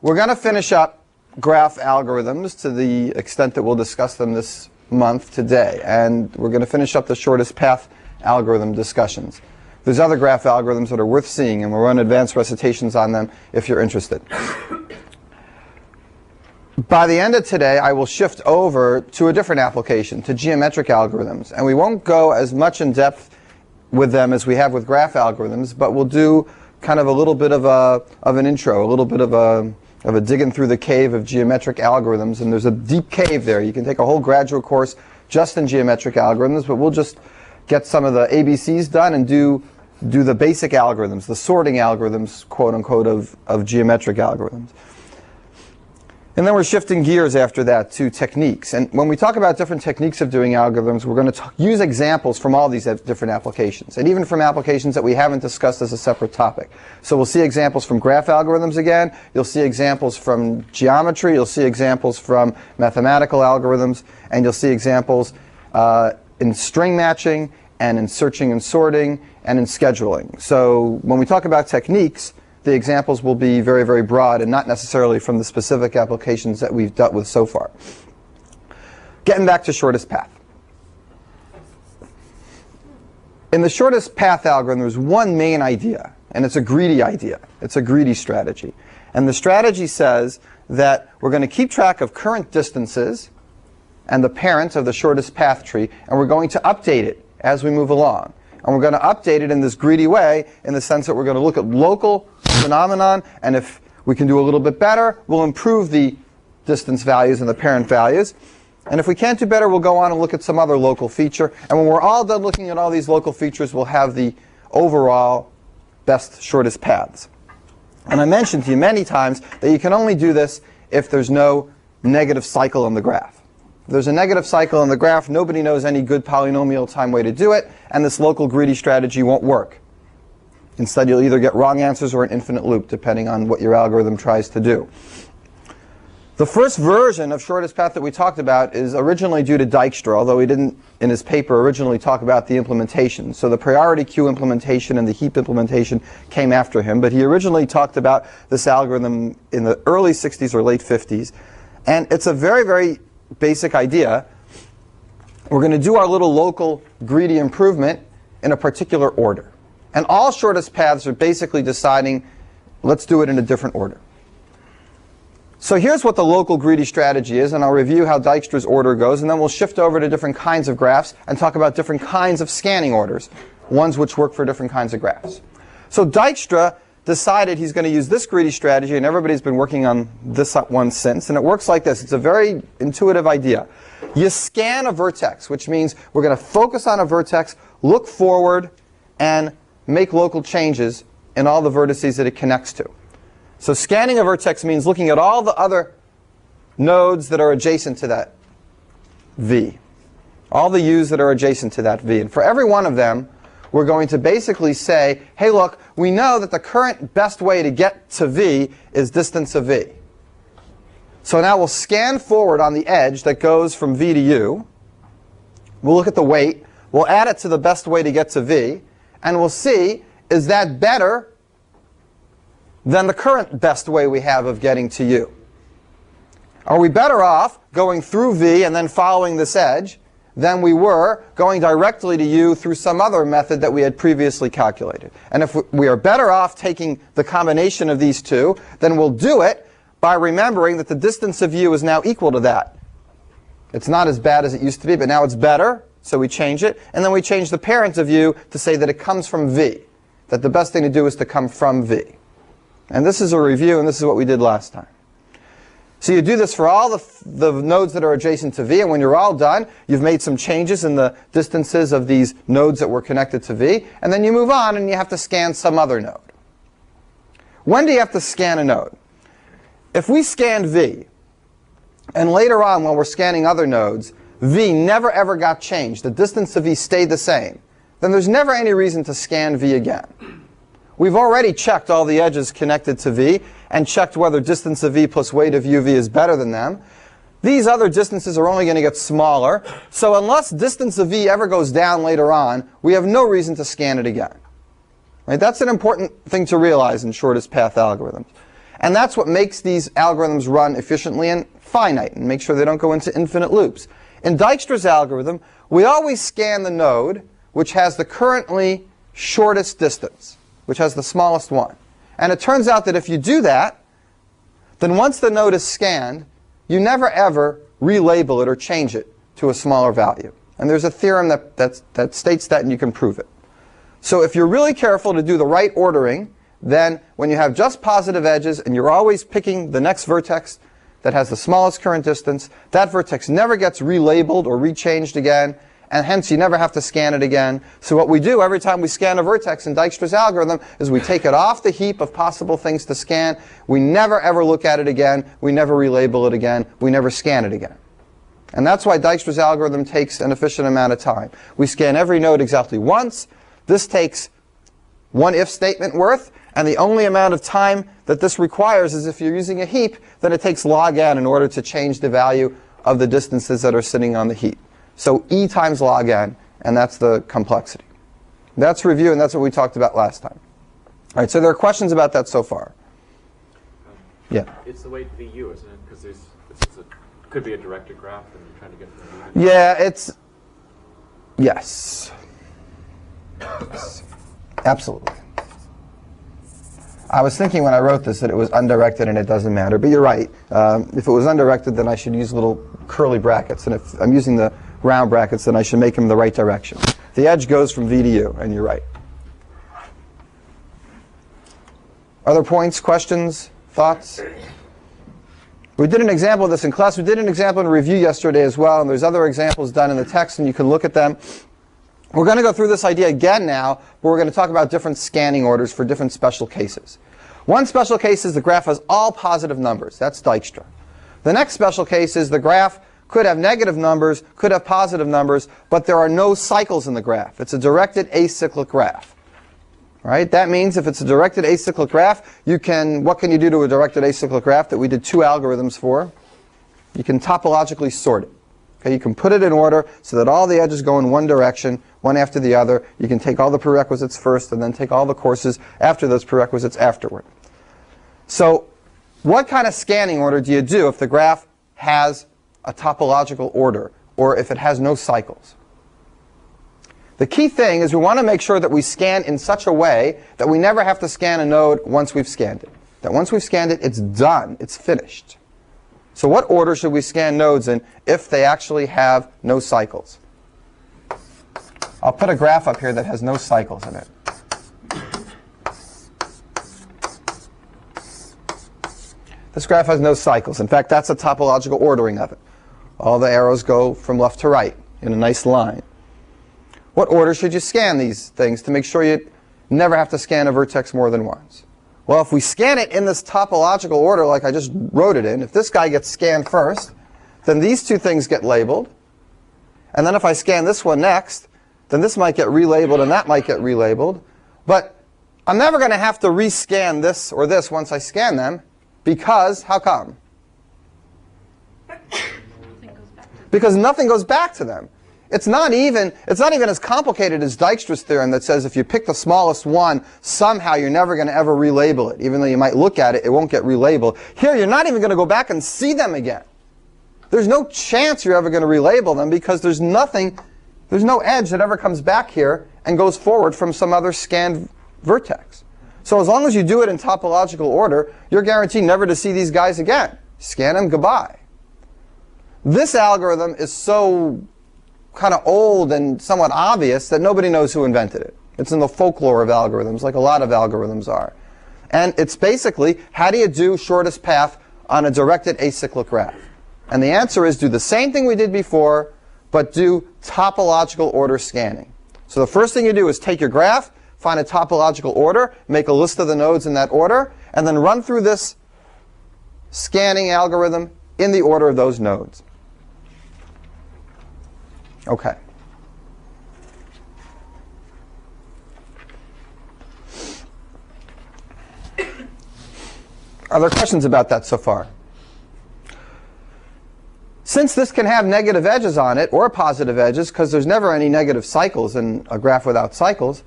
we're going to finish up graph algorithms to the extent that we'll discuss them this month today. And we're going to finish up the shortest path algorithm discussions. There's other graph algorithms that are worth seeing, and we'll run advanced recitations on them if you're interested. By the end of today, I will shift over to a different application, to geometric algorithms. And we won't go as much in depth with them as we have with graph algorithms, but we'll do kind of a little bit of an intro, a little bit of a digging through the cave of geometric algorithms. And there's a deep cave there. You can take a whole graduate course just in geometric algorithms, but we'll just get some of the ABCs done and do the basic algorithms, the sorting algorithms, quote unquote, of geometric algorithms. And then we're shifting gears after that to techniques. And when we talk about different techniques of doing algorithms, we're going to use examples from all these different applications, and even from applications that we haven't discussed as a separate topic. So we'll see examples from graph algorithms again. You'll see examples from geometry. You'll see examples from mathematical algorithms. And you'll see examples in string matching, and in searching and sorting, and in scheduling. So when we talk about techniques, the examples will be very, very broad and not necessarily from the specific applications that we've dealt with so far. Getting back to shortest path. In the shortest path algorithm, there's one main idea, and it's a greedy idea. It's a greedy strategy. And the strategy says that we're going to keep track of current distances and the parent of the shortest path tree, and we're going to update it as we move along. And we're going to update it in this greedy way in the sense that we're going to look at local phenomenon, and if we can do a little bit better, we'll improve the distance values and the parent values. And if we can't do better, we'll go on and look at some other local feature. And when we're all done looking at all these local features, we'll have the overall best shortest paths. And I mentioned to you many times that you can only do this if there's no negative cycle in the graph. If there's a negative cycle in the graph, nobody knows any good polynomial time way to do it, and this local greedy strategy won't work. Instead, you'll either get wrong answers or an infinite loop, depending on what your algorithm tries to do. The first version of shortest path that we talked about is originally due to Dijkstra, although he didn't, in his paper, originally talk about the implementation. So the priority queue implementation and the heap implementation came after him, but he originally talked about this algorithm in the early 60s or late 50s. And it's a very, very basic idea. We're going to do our little local greedy improvement in a particular order. And all shortest paths are basically deciding, let's do it in a different order. So here's what the local greedy strategy is, and I'll review how Dijkstra's order goes, and then we'll shift over to different kinds of graphs and talk about different kinds of scanning orders, ones which work for different kinds of graphs. So Dijkstra decided he's going to use this greedy strategy, and everybody's been working on this one since, and it works like this. It's a very intuitive idea. You scan a vertex, which means we're going to focus on a vertex, look forward, and make local changes in all the vertices that it connects to. So scanning a vertex means looking at all the other nodes that are adjacent to that V, all the U's that are adjacent to that V. And for every one of them, we're going to basically say, hey, look, we know that the current best way to get to V is distance of V. So now we'll scan forward on the edge that goes from V to U. We'll look at the weight. We'll add it to the best way to get to V. And we'll see, is that better than the current best way we have of getting to U? Are we better off going through V and then following this edge than we were going directly to U through some other method that we had previously calculated? And if we are better off taking the combination of these two, then we'll do it by remembering that the distance of U is now equal to that. It's not as bad as it used to be, but now it's better, so we change it. And then we change the parent of U to say that it comes from V, that the best thing to do is to come from V. And this is a review, and this is what we did last time. So you do this for all the nodes that are adjacent to V, and when you're all done, you've made some changes in the distances of these nodes that were connected to V, and then you move on and you have to scan some other node. When do you have to scan a node? If we scanned V, and later on when we're scanning other nodes, V never ever got changed, the distance of V stayed the same, then there's never any reason to scan V again. We've already checked all the edges connected to V and checked whether distance of V plus weight of UV is better than them. These other distances are only going to get smaller, so unless distance of V ever goes down later on, we have no reason to scan it again. Right? That's an important thing to realize in shortest path algorithms. And that's what makes these algorithms run efficiently and finite, and make sure they don't go into infinite loops. In Dijkstra's algorithm, we always scan the node which has the currently shortest distance, which has the smallest one. And it turns out that if you do that, then once the node is scanned, you never ever relabel it or change it to a smaller value. And there's a theorem that states that, and you can prove it. So if you're really careful to do the right ordering, then when you have just positive edges and you're always picking the next vertex that has the smallest current distance, that vertex never gets relabeled or rechanged again, and hence you never have to scan it again. So what we do every time we scan a vertex in Dijkstra's algorithm is we take it off the heap of possible things to scan. We never ever look at it again. We never relabel it again. We never scan it again. And that's why Dijkstra's algorithm takes an efficient amount of time. We scan every node exactly once. This takes one if statement worth, and the only amount of time that this requires is if you're using a heap, then it takes log n in order to change the value of the distances that are sitting on the heap. So e times log n, and that's the complexity. That's review, and that's what we talked about last time. All right, so there are questions about that so far. Yeah? It's the way VU, isn't it? Because could be a directed graph, and you're trying to get from VU. Yeah, it's... Yes. Absolutely. I was thinking when I wrote this that it was undirected and it doesn't matter, but you're right. If it was undirected, then I should use little curly brackets, and if I'm using the round brackets, then I should make them the right direction. The edge goes from V to U, and you're right. Other points, questions, thoughts? We did an example of this in class. We did an example in a review yesterday as well, and there's other examples done in the text, and you can look at them. We're going to go through this idea again now, but we're going to talk about different scanning orders for different special cases. One special case is the graph has all positive numbers. That's Dijkstra. The next special case is the graph could have negative numbers, could have positive numbers, but there are no cycles in the graph. It's a directed acyclic graph. Right? That means if it's a directed acyclic graph, what can you do to a directed acyclic graph that we did 2 algorithms for? You can topologically sort it. Okay, you can put it in order so that all the edges go in one direction, one after the other. You can take all the prerequisites first and then take all the courses after those prerequisites afterward. So what kind of scanning order do you do if the graph has a topological order or if it has no cycles? The key thing is we want to make sure that we scan in such a way that we never have to scan a node once we've scanned it. That once we've scanned it, it's done. It's finished. So what order should we scan nodes in if they actually have no cycles? I'll put a graph up here that has no cycles in it. This graph has no cycles. In fact, that's a topological ordering of it. All the arrows go from left to right in a nice line. What order should you scan these things to make sure you never have to scan a vertex more than once? Well, if we scan it in this topological order like I just wrote it in, if this guy gets scanned first, then these two things get labeled. And then if I scan this one next, then this might get relabeled and that might get relabeled. But I'm never going to have to rescan this or this once I scan them because, how come? Because nothing goes back to them. It's not even as complicated as Dijkstra's theorem that says if you pick the smallest one, somehow you're never going to ever relabel it. Even though you might look at it, it won't get relabeled. Here, you're not even going to go back and see them again. There's no chance you're ever going to relabel them because there's no edge that ever comes back here and goes forward from some other scanned vertex. So as long as you do it in topological order, you're guaranteed never to see these guys again. Scan them, goodbye. This algorithm is so kind of old and somewhat obvious that nobody knows who invented it. It's in the folklore of algorithms, like a lot of algorithms are. And it's basically, how do you do shortest path on a directed acyclic graph? And the answer is do the same thing we did before, but do topological order scanning. So the first thing you do is take your graph, find a topological order, make a list of the nodes in that order, and then run through this scanning algorithm in the order of those nodes. Okay. Are there questions about that so far? Since this can have negative edges on it, or positive edges, because there's never any negative cycles in a graph without cycles,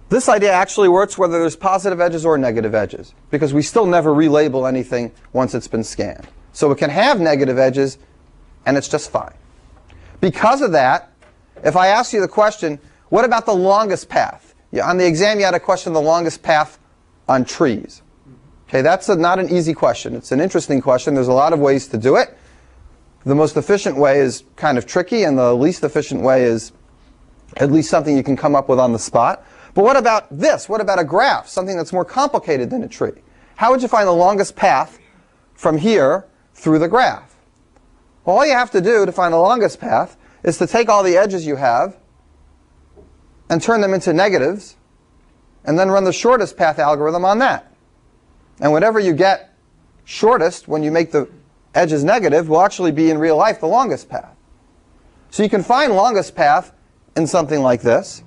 This idea actually works whether there's positive edges or negative edges, because we still never relabel anything once it's been scanned. So it can have negative edges, and it's just fine. Because of that, if I ask you the question, what about the longest path? On the exam, you had a question, the longest path on trees. Okay, that's not an easy question. It's an interesting question. There's a lot of ways to do it. The most efficient way is kind of tricky, and the least efficient way is at least something you can come up with on the spot. But what about this? What about a graph, something that's more complicated than a tree? How would you find the longest path from here through the graph? Well, all you have to do to find the longest path is to take all the edges you have and turn them into negatives, and then run the shortest path algorithm on that. And whatever you get shortest when you make the edges negative will actually be in real life the longest path. So you can find longest path in something like this,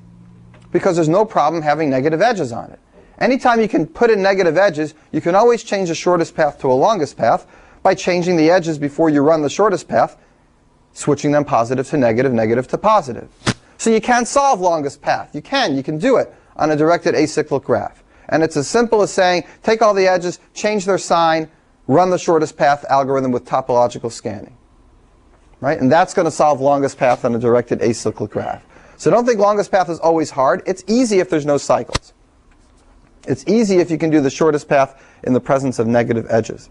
because there's no problem having negative edges on it. Anytime you can put in negative edges, you can always change the shortest path to a longest path by changing the edges before you run the shortest path, switching them positive to negative, negative to positive. So you can solve longest path. You can do it on a directed acyclic graph. And it's as simple as saying, take all the edges, change their sign, run the shortest path algorithm with topological scanning. Right? And that's going to solve longest path on a directed acyclic graph. So don't think longest path is always hard. It's easy if there's no cycles. It's easy if you can do the shortest path in the presence of negative edges.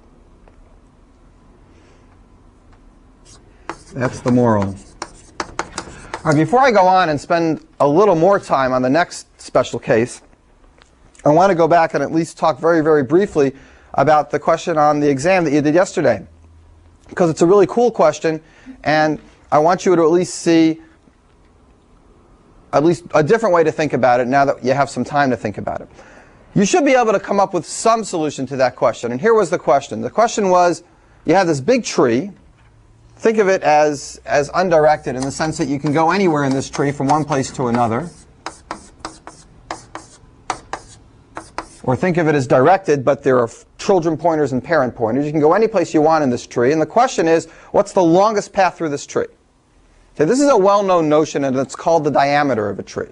That's the moral. All right, before I go on and spend a little more time on the next special case, I want to go back and at least talk very, very briefly about the question on the exam that you did yesterday, because it's a really cool question, and I want you to at least see at least a different way to think about it now that you have some time to think about it. You should be able to come up with some solution to that question. And here was the question. The question was, you have this big tree. Think of it as undirected in the sense that you can go anywhere in this tree from one place to another. Or think of it as directed, but there are children pointers and parent pointers. You can go any place you want in this tree. And the question is, what's the longest path through this tree? Okay, this is a well-known notion, and it's called the diameter of a tree.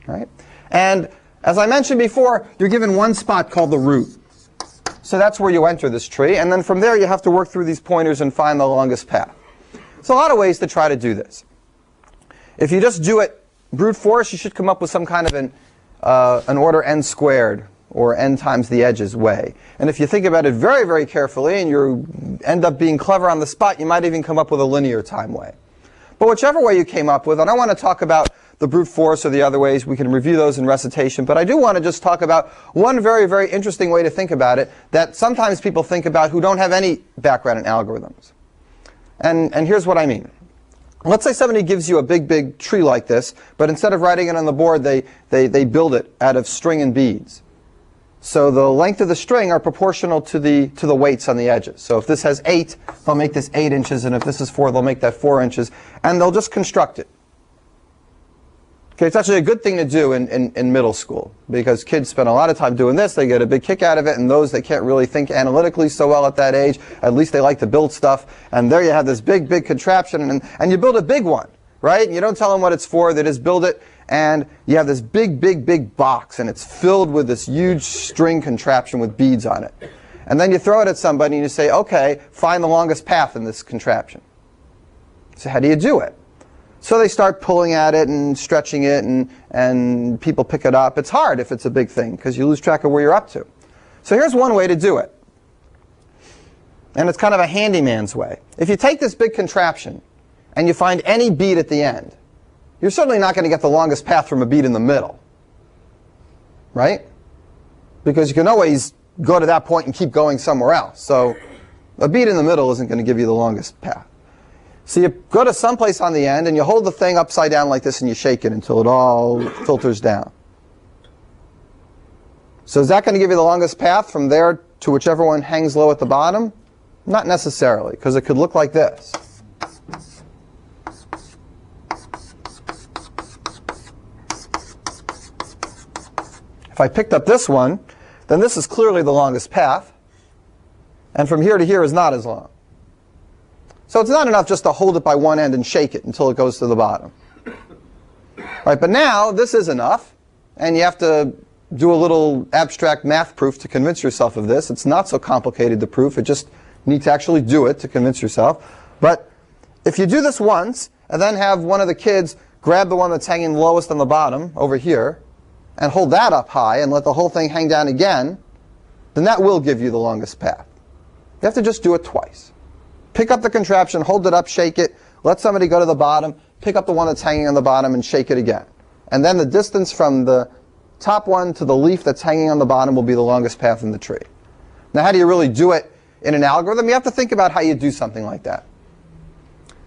Right? And as I mentioned before, you're given one spot called the root. So that's where you enter this tree. And then from there, you have to work through these pointers and find the longest path. There's a lot of ways to try to do this. If you just do it brute force, you should come up with some kind of an order n squared, or n times the edges way. And if you think about it very, very carefully and you end up being clever on the spot, you might even come up with a linear time way. But whichever way you came up with, and I want to talk about the brute force or the other ways, we can review those in recitation, but I do want to just talk about one very, very interesting way to think about it that sometimes people think about who don't have any background in algorithms. And here's what I mean. Let's say somebody gives you a big, big tree like this, but instead of writing it on the board, they build it out of string and beads. So the length of the string are proportional to the weights on the edges. So if this has 8, they'll make this 8 inches, and if this is 4, they'll make that 4 inches, and they'll just construct it. Okay, it's actually a good thing to do in middle school, because kids spend a lot of time doing this. They get a big kick out of it, and those that can't really think analytically so well at that age, at least they like to build stuff. And there you have this big, big contraption, and you build a big one, right? And you don't tell them what it's for. They just build it, and you have this big, big, big box, and it's filled with this huge string contraption with beads on it. And then you throw it at somebody, and you say, okay, find the longest path in this contraption. So how do you do it? So they start pulling at it and stretching it, and people pick it up. It's hard if it's a big thing, because you lose track of where you're up to. So here's one way to do it. And it's kind of a handyman's way. If you take this big contraption and you find any bead at the end, you're certainly not going to get the longest path from a bead in the middle. Right? Because you can always go to that point and keep going somewhere else. So a bead in the middle isn't going to give you the longest path. So you go to someplace on the end, and you hold the thing upside down like this, and you shake it until it all filters down. So is that going to give you the longest path from there to whichever one hangs low at the bottom? Not necessarily, because it could look like this. If I picked up this one, then this is clearly the longest path. And from here to here is not as long. So it's not enough just to hold it by one end and shake it until it goes to the bottom. All right, but now this is enough, and you have to do a little abstract math proof to convince yourself of this. It's not so complicated, the proof. You just need to actually do it to convince yourself. But if you do this once, and then have one of the kids grab the one that's hanging lowest on the bottom over here, and hold that up high, and let the whole thing hang down again, then that will give you the longest path. You have to just do it twice. Pick up the contraption, hold it up, shake it, let somebody go to the bottom, pick up the one that's hanging on the bottom, and shake it again. And then the distance from the top one to the leaf that's hanging on the bottom will be the longest path in the tree. Now, how do you really do it in an algorithm? You have to think about how you do something like that.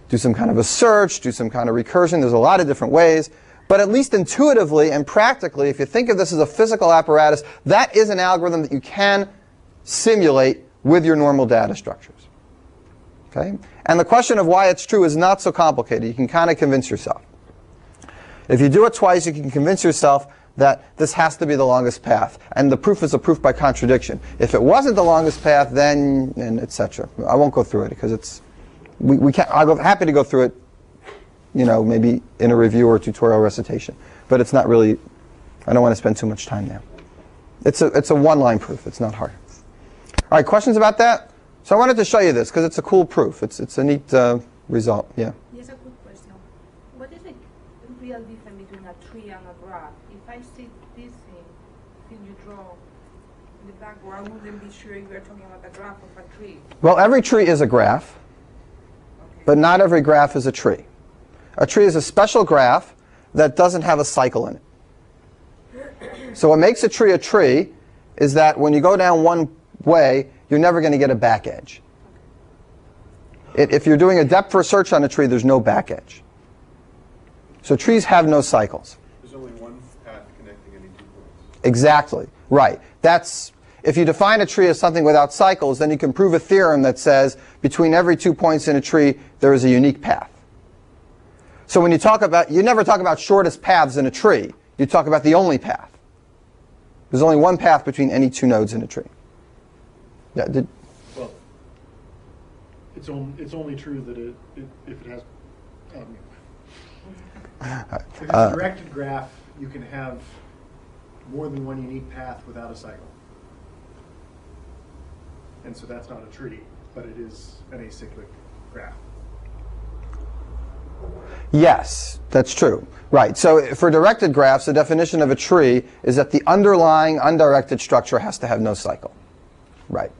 Do some kind of a search, do some kind of recursion. There's a lot of different ways. But at least intuitively and practically, if you think of this as a physical apparatus, that is an algorithm that you can simulate with your normal data structures. Okay? And the question of why it's true is not so complicated. You can kind of convince yourself. If you do it twice, you can convince yourself that this has to be the longest path. And the proof is a proof by contradiction. If it wasn't the longest path, then, and etc. I won't go through it because it's, we can't, I'm happy to go through it, you know, maybe in a review or tutorial recitation. But it's not really, I don't want to spend too much time there. It's a one-line proof. It's not hard. All right, questions about that? So I wanted to show you this because it's a cool proof. It's a neat result. Yeah. Yes, a good question. What is the real difference between a tree and a graph? If I see this thing you draw in the background, I wouldn't be sure if you're talking about a graph of a tree. Well, every tree is a graph, but not every graph is a tree. A tree is a special graph that doesn't have a cycle in it. So what makes a tree is that when you go down one way, you're never going to get a back edge. If you're doing a depth first search on a tree, there's no back edge. So trees have no cycles. There's only one path connecting any 2 points. Exactly. Right. That's, if you define a tree as something without cycles, then you can prove a theorem that says between every 2 points in a tree, there is a unique path. So when you talk about, you never talk about shortest paths in a tree. You talk about the only path. There's only one path between any 2 nodes in a tree. Yeah. Well, it's only true that if it has. If it's a directed graph, you can have more than one unique path without a cycle, and so that's not a tree, but it is an acyclic graph. Yes, that's true. Right. So for directed graphs, the definition of a tree is that the underlying undirected structure has to have no cycle. Right.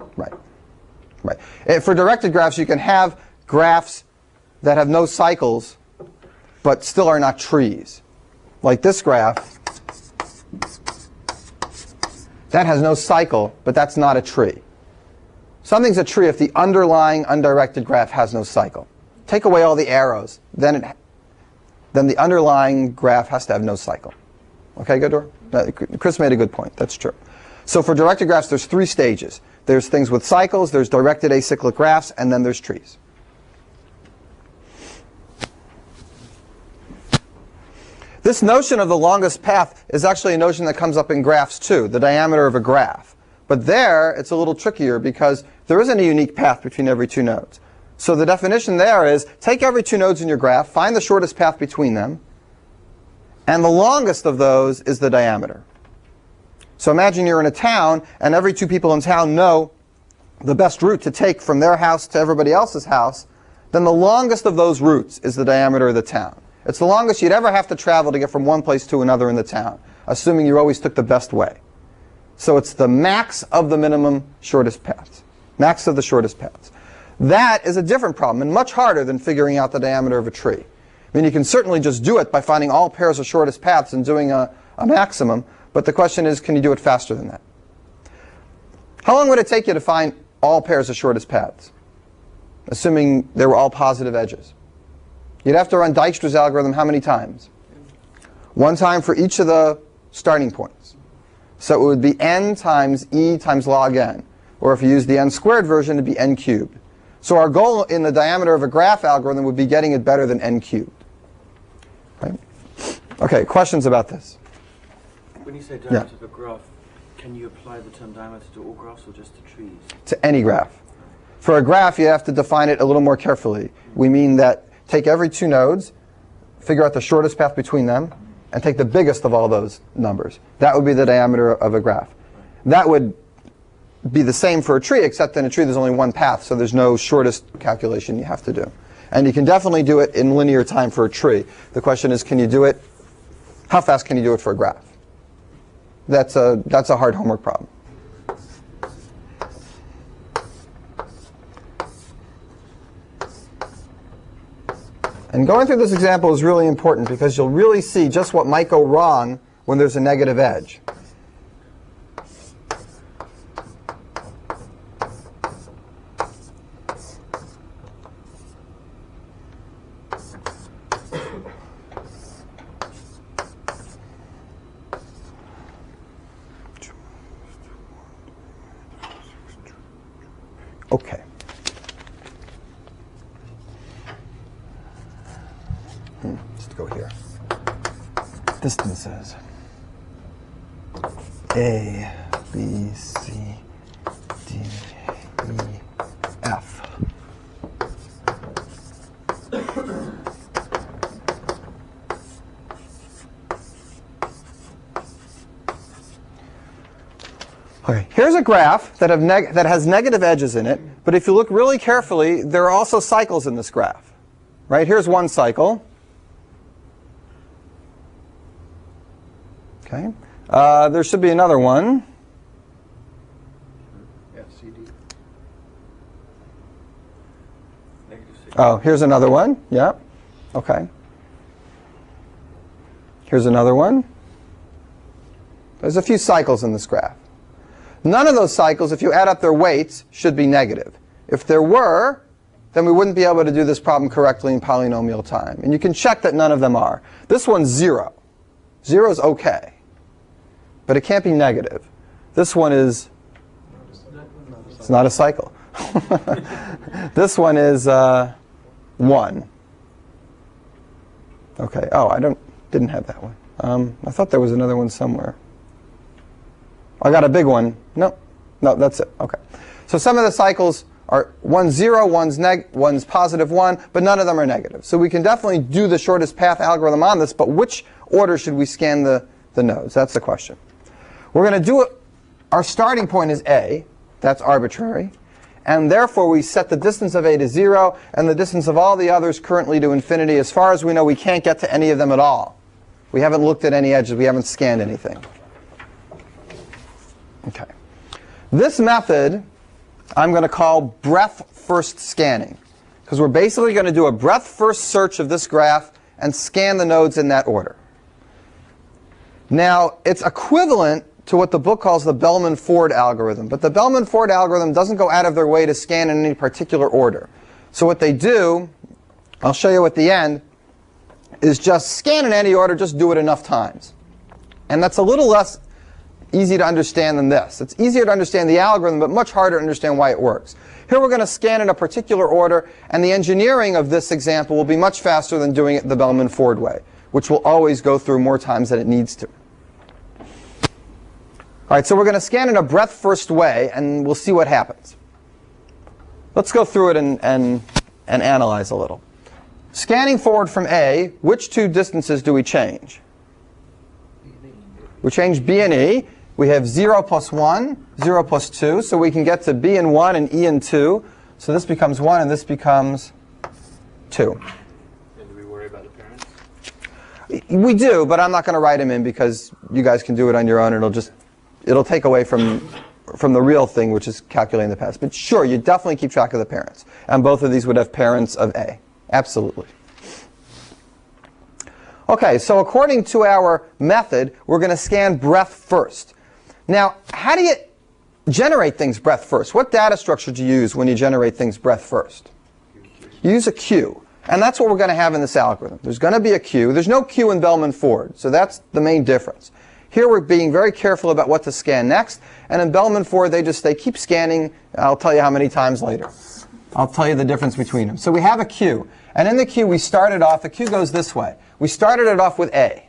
For directed graphs, you can have graphs that have no cycles, but still are not trees. Like this graph, that has no cycle, but that's not a tree. Something's a tree if the underlying undirected graph has no cycle. Take away all the arrows, then the underlying graph has to have no cycle. Okay, Gador? Chris made a good point. That's true. So for directed graphs, there's 3 stages. There's things with cycles, there's directed acyclic graphs, and then there's trees. This notion of the longest path is actually a notion that comes up in graphs too, the diameter of a graph. But there, it's a little trickier because there isn't a unique path between every 2 nodes. So the definition there is, take every 2 nodes in your graph, find the shortest path between them, and the longest of those is the diameter. So imagine you're in a town, and every 2 people in town know the best route to take from their house to everybody else's house. Then the longest of those routes is the diameter of the town. It's the longest you'd ever have to travel to get from one place to another in the town, assuming you always took the best way. So it's the max of the minimum shortest paths. Max of the shortest paths. That is a different problem and much harder than figuring out the diameter of a tree. I mean, you can certainly just do it by finding all pairs of shortest paths and doing a maximum, but the question is, can you do it faster than that? How long would it take you to find all pairs of shortest paths, assuming they were all positive edges? You'd have to run Dijkstra's algorithm how many times? 1 time for each of the starting points. So it would be n times e times log n. Or if you use the n squared version, it would be n cubed. So our goal in the diameter of a graph algorithm would be getting it better than n cubed. Right? Okay, questions about this? When you say diameter of a graph, can you apply the term diameter to all graphs or just to trees? To any graph. For a graph, you have to define it a little more carefully. We mean that take every 2 nodes, figure out the shortest path between them, and take the biggest of all those numbers. That would be the diameter of a graph. That would be the same for a tree, except in a tree there's only one path, so there's no shortest calculation you have to do. And you can definitely do it in linear time for a tree. The question is, can you do it? How fast can you do it for a graph? That's a hard homework problem. And going through this example is really important because you'll really see just what might go wrong when there's a negative edge. Okay. Let's go here. Distances. A, B, C, D, E, F. Okay, here's a graph that has negative edges in it, but if you look really carefully, there are also cycles in this graph. Right? Here's one cycle. Okay. There should be another one. FCD. Oh, here's another one. Yeah. Okay. Here's another one. There's a few cycles in this graph. None of those cycles, if you add up their weights, should be negative. If there were, then we wouldn't be able to do this problem correctly in polynomial time. And you can check that none of them are. This one's 0. 0 is OK. But it can't be negative. This one is, it's not a cycle. This one is 1. OK. Oh, I didn't have that one. I thought there was another one somewhere. I got a big one. No, that's it. OK. So some of the cycles are one's 0, one's positive 1, but none of them are negative. So we can definitely do the shortest path algorithm on this, but which order should we scan the nodes? That's the question. We're going to do it. Our starting point is A. That's arbitrary. And therefore, we set the distance of A to 0 and the distance of all the others currently to infinity. As far as we know, we can't get to any of them at all. We haven't looked at any edges. We haven't scanned anything. Okay. This method I'm going to call breadth-first scanning, because we're basically going to do a breadth-first search of this graph and scan the nodes in that order. Now, it's equivalent to what the book calls the Bellman-Ford algorithm, but the Bellman-Ford algorithm doesn't go out of their way to scan in any particular order. So what they do, I'll show you at the end, is just scan in any order, just do it enough times. And that's a little less easy to understand than this. It's easier to understand the algorithm, but much harder to understand why it works. Here we're going to scan in a particular order, and the engineering of this example will be much faster than doing it the Bellman-Ford way, which will always go through more times than it needs to. All right, so we're going to scan in a breadth-first way, and we'll see what happens. Let's go through it and analyze a little. Scanning forward from A, which two distances do we change? We change B and E. We have 0 plus 1, 0 plus 2, so we can get to B in 1 and E in 2. So this becomes 1 and this becomes 2. And do we worry about the parents? We do, but I'm not going to write them in because you guys can do it on your own. It'll take away from the real thing, which is calculating the past. But sure, you definitely keep track of the parents. And both of these would have parents of A. Absolutely. OK, so according to our method, we're going to scan breadth first. Now, how do you generate things breadth first? What data structure do you use when you generate things breadth first? You use a queue. And that's what we're going to have in this algorithm. There's going to be a queue. There's no queue in Bellman-Ford, so that's the main difference. Here we're being very careful about what to scan next. And in Bellman-Ford, they keep scanning. I'll tell you how many times later. I'll tell you the difference between them. So we have a queue. And in the queue, we started off, the queue goes this way. We started it off with A.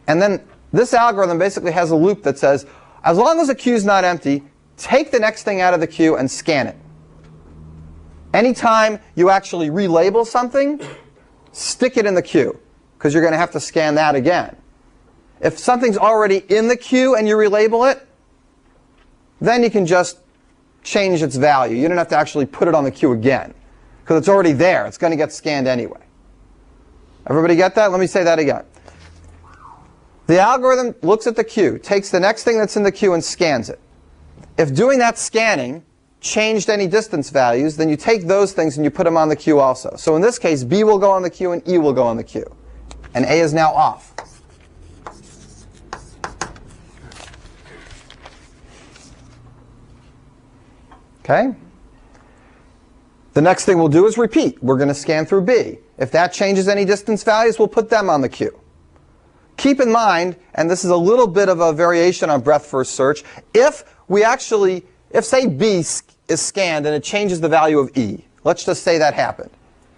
And then this algorithm basically has a loop that says, as long as the queue is not empty, take the next thing out of the queue and scan it. Anytime you actually relabel something, stick it in the queue. because you're going to have to scan that again. If something's already in the queue and you relabel it, then you can just change its value. You don't have to actually put it on the queue again, because it's already there. It's going to get scanned anyway. Everybody get that? Let me say that again. The algorithm looks at the queue, takes the next thing that's in the queue and scans it. If doing that scanning changed any distance values, then you take those things and you put them on the queue also. So in this case, B will go on the queue and E will go on the queue. And A is now off. Okay? The next thing we'll do is repeat. We're going to scan through B. If that changes any distance values, we'll put them on the queue. Keep in mind, and this is a little bit of a variation on breadth first search, if say B is scanned and it changes the value of E, let's just say that happened.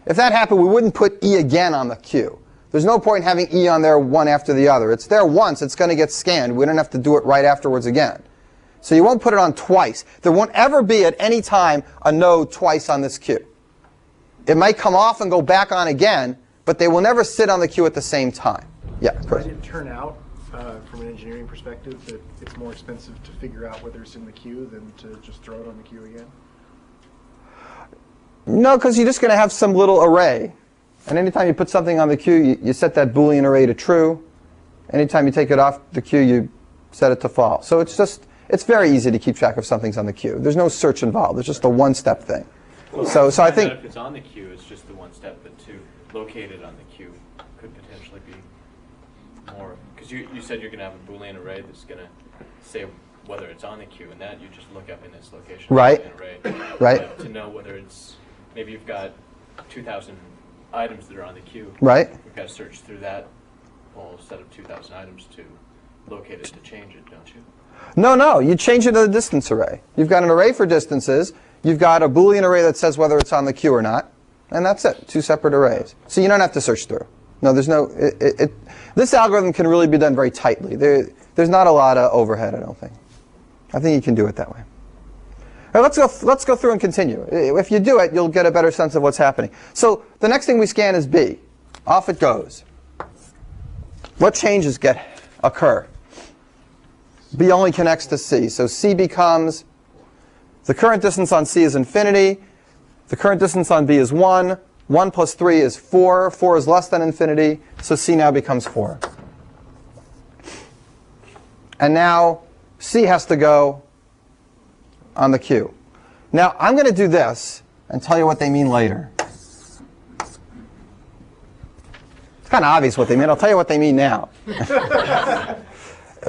If that happened, we wouldn't put E again on the queue. There's no point in having E on there one after the other. It's there once, it's going to get scanned. We don't have to do it right afterwards again. So you won't put it on twice. There won't ever be at any time a node twice on this queue. It might come off and go back on again, but they will never sit on the queue at the same time. Yeah, Chris. Might it turn out, from an engineering perspective, that it's more expensive to figure out whether it's in the queue than to just throw it on the queue again? No, because you're just going to have some little array. And anytime you put something on the queue, you set that Boolean array to true. Anytime you take it off the queue, you set it to false. So it's very easy to keep track of something's on the queue. There's no search involved. It's just a one-step thing. Well, so I think if it's on the queue, it's just the one step, but to locate it on the queue could potentially be more, because you said you're going to have a Boolean array that's going to say whether it's on the queue, and that you just look up in its location. Right. Array. Right. But to know whether it's, maybe you've got 2,000 items that are on the queue. Right. We've got to search through that whole set of 2,000 items to locate it to change it, don't you? No. You change it to the distance array. You've got an array for distances. You've got a Boolean array that says whether it's on the queue or not. And that's it. Two separate arrays. So you don't have to search through. No, there's no... this algorithm can really be done very tightly. There's not a lot of overhead, I don't think. I think you can do it that way. All right, let's go through and continue. If you do it, you'll get a better sense of what's happening. So the next thing we scan is B. Off it goes. What changes occur? B only connects to C. So C becomes, the current distance on C is infinity. The current distance on B is 1. 1 plus 3 is 4. 4 is less than infinity. So C now becomes 4. And now C has to go on the queue. Now I'm going to do this and tell you what they mean later. It's kind of obvious what they mean. I'll tell you what they mean now.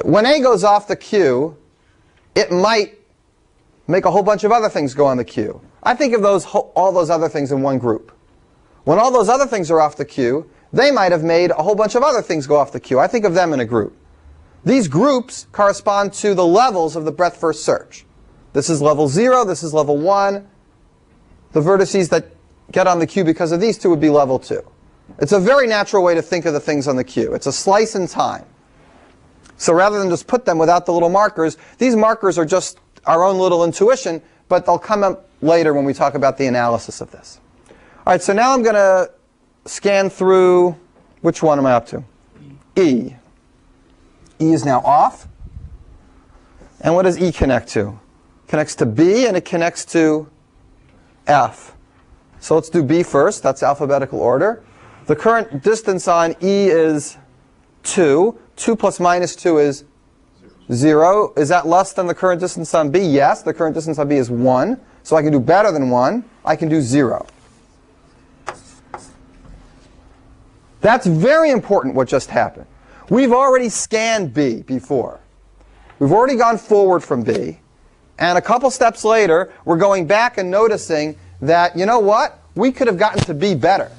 When A goes off the queue, it might make a whole bunch of other things go on the queue. I think of all those other things in one group. When all those other things are off the queue, they might have made a whole bunch of other things go off the queue. I think of them in a group. These groups correspond to the levels of the breadth first search. This is level 0. This is level 1. The vertices that get on the queue because of these two would be level 2. It's a very natural way to think of the things on the queue. It's a slice in time. So rather than just put them without the little markers, these markers are just our own little intuition, but they'll come up later when we talk about the analysis of this. All right, so now I'm going to scan through, which one am I up to? E. E is now off. And what does E connect to? It connects to B, and it connects to F. So let's do B first. That's alphabetical order. The current distance on E is 2. 2 plus minus 2 is 0. Is that less than the current distance on B? Yes. The current distance on B is 1. So I can do better than 1. I can do 0. That's very important what just happened. We've already scanned B before. We've already gone forward from B. And a couple steps later, we're going back and noticing that, you know what? We could have gotten to B better.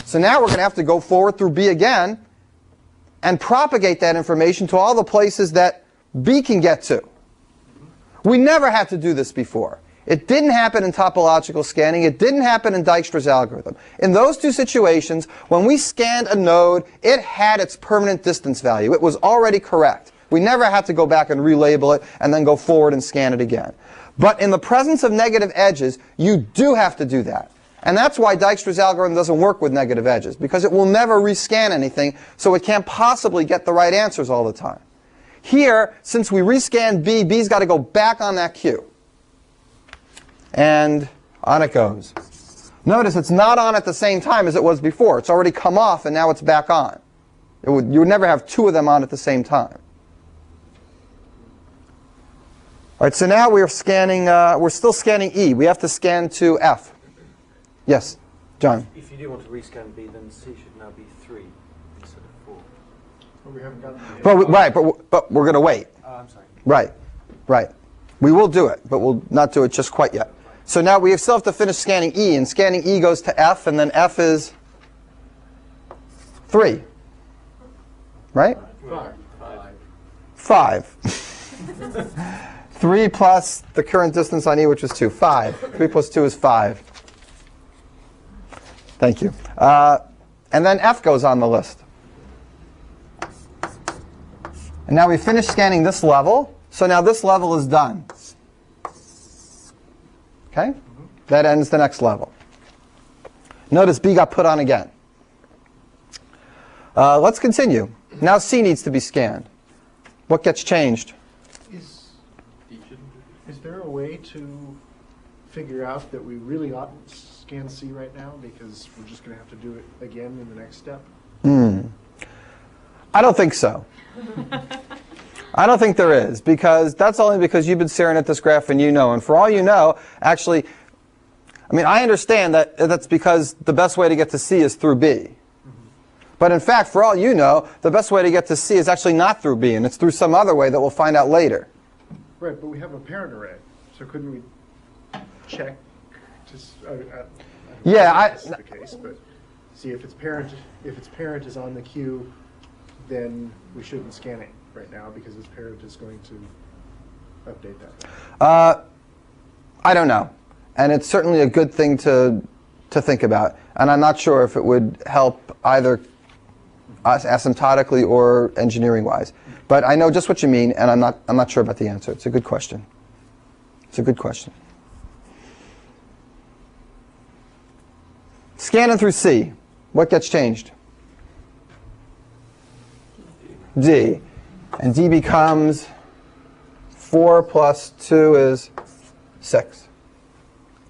So now we're going to have to go forward through B again and propagate that information to all the places that B can get to. We never had to do this before. It didn't happen in topological scanning. It didn't happen in Dijkstra's algorithm. In those two situations, when we scanned a node, it had its permanent distance value. It was already correct. We never had to go back and relabel it and then go forward and scan it again. But in the presence of negative edges, you do have to do that. And that's why Dijkstra's algorithm doesn't work with negative edges, because it will never rescan anything, so it can't possibly get the right answers all the time. Here, since we rescan B, B's got to go back on that Q. And on it goes. Notice it's not on at the same time as it was before. It's already come off, and now it's back on. You would never have two of them on at the same time. All right, so now we're scanning. We're still scanning E. We have to scan to F. Yes, John. If you do want to rescan B, then C should now be 3 instead of 4. But we haven't gotten there. But we're going to wait. Oh, I'm sorry. Right. We will do it, but we'll not do it just quite yet. So now we still have to finish scanning E, and scanning E goes to F, and then F is 3. Right? 5. 3 plus the current distance on E, which was 2. 5. 3 plus 2 is 5. Thank you. And then F goes on the list. And now we finished scanning this level, so now this level is done. Okay? That ends the next level. Notice B got put on again. Let's continue. Now C needs to be scanned. What gets changed? Is there a way to figure out that we really oughtn't scan C right now because we're just going to have to do it again in the next step? I don't think so. I don't think there is, because that's only because you've been staring at this graph and you know. And for all you know, actually, I mean, I understand that that's because the best way to get to C is through B. But in fact, for all you know, the best way to get to C is actually not through B, and it's through some other way that we'll find out later. Right, but we have a parent array, so couldn't we check to that's the case, but see if its parent is on the queue, then we shouldn't scan it right now because its parent is going to update that. I don't know, and it's certainly a good thing to think about, and I'm not sure if it would help either us asymptotically or engineering-wise. But I know just what you mean, and I'm not sure about the answer. It's a good question. It's a good question. Scanning through C. What gets changed? D. And D becomes 4 plus 2 is 6.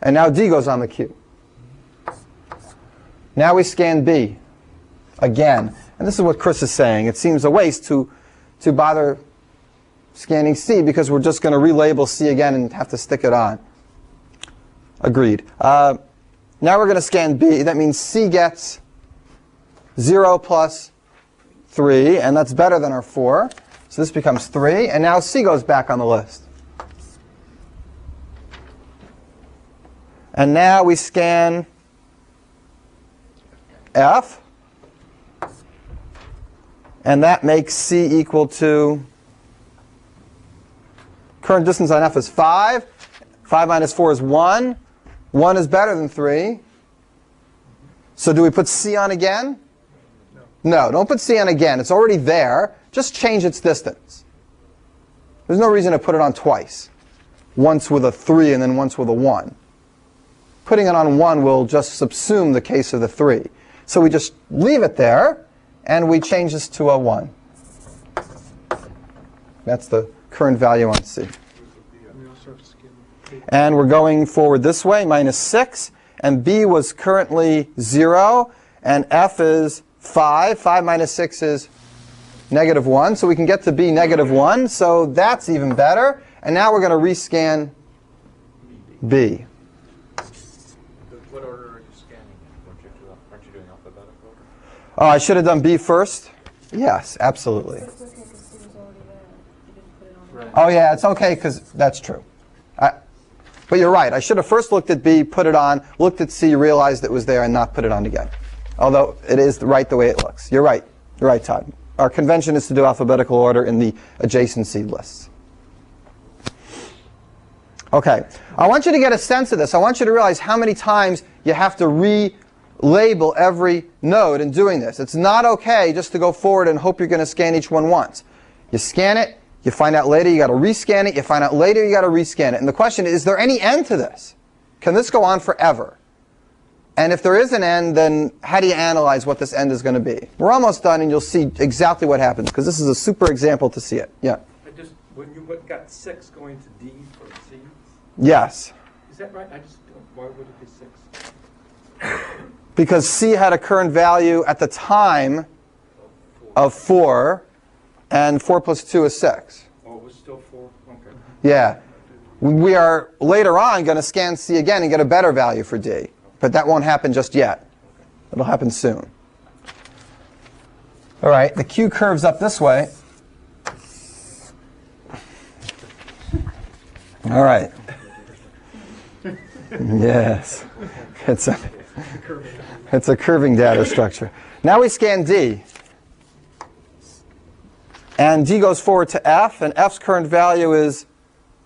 And now D goes on the queue. Now we scan B again. And this is what Chris is saying. It seems a waste to bother scanning C because we're just going to relabel C again and have to stick it on. Agreed. Now we're going to scan B. That means C gets 0 plus 3, and that's better than our 4. So this becomes 3, and now C goes back on the list. And now we scan F. And that makes C equal to, current distance on F is 5. 5 minus 4 is 1. 1 is better than 3. So do we put C on again? No, don't put C on again. It's already there. Just change its distance. There's no reason to put it on twice. Once with a 3 and then once with a 1. Putting it on 1 will just subsume the case of the 3. So we just leave it there. And we change this to a 1. That's the current value on C. And we're going forward this way, minus 6. And B was currently 0. And F is 5. 5 minus 6 is negative 1. So we can get to B negative 1. So that's even better. And now we're going to rescan B. What order are you scanning in? Aren't you doing alphabetical order? Oh, I should have done B first? Yes, absolutely. Oh, yeah, it's okay because that's true. But you're right. I should have first looked at B, put it on, looked at C, realized it was there, and not put it on again. Although it is right the way it looks. You're right. You're right, Todd. Our convention is to do alphabetical order in the adjacency lists. Okay. I want you to get a sense of this. I want you to realize how many times you have to relabel every node in doing this. It's not okay just to go forward and hope you're going to scan each one once. You scan it. You find out later you got to rescan it. You find out later you got to rescan it. And the question is there any end to this? Can this go on forever? And if there is an end, then how do you analyze what this end is going to be? We're almost done, and you'll see exactly what happens, because this is a super example to see it. Yeah? When you got 6 going to D for C, Yes. is that right? I just don't, why would it be 6? Because C had a current value at the time of 4, and 4 plus 2 is 6. Oh, it was still 4? Okay. Yeah. We are later on going to scan C again and get a better value for D. But that won't happen just yet. It'll happen soon. All right, the Q curves up this way. All right. Yes. It's a curving data structure. Now we scan D. And D goes forward to F, and F's current value is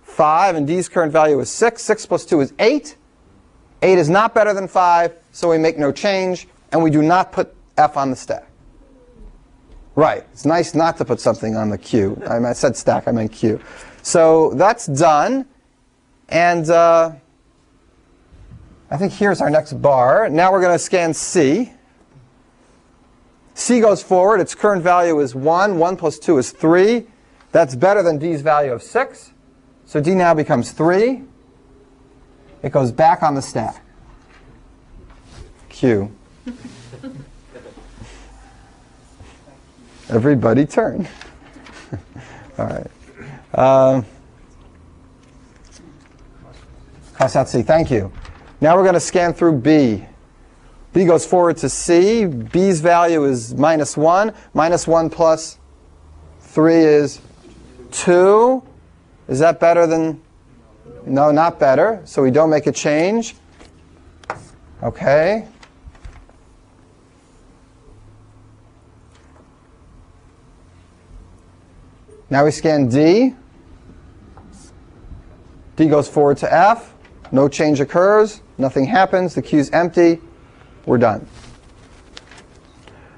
5, and D's current value is 6. 6 plus 2 is 8. 8 is not better than 5, so we make no change, and we do not put F on the stack. Right. It's nice not to put something on the Q. I said stack, I meant Q. So that's done, and I think here's our next bar. Now we're going to scan C. C goes forward. Its current value is 1. 1 plus 2 is 3. That's better than D's value of 6. So D now becomes 3. It goes back on the stack. Q. Everybody turn. All right. Cross out C. Thank you. Now we're going to scan through B. B goes forward to C. B's value is minus 1. Minus 1 plus 3 is 2. Is that better than? No, not better. So we don't make a change. OK. Now we scan D. D goes forward to F. No change occurs. Nothing happens. The Q's empty. We're done.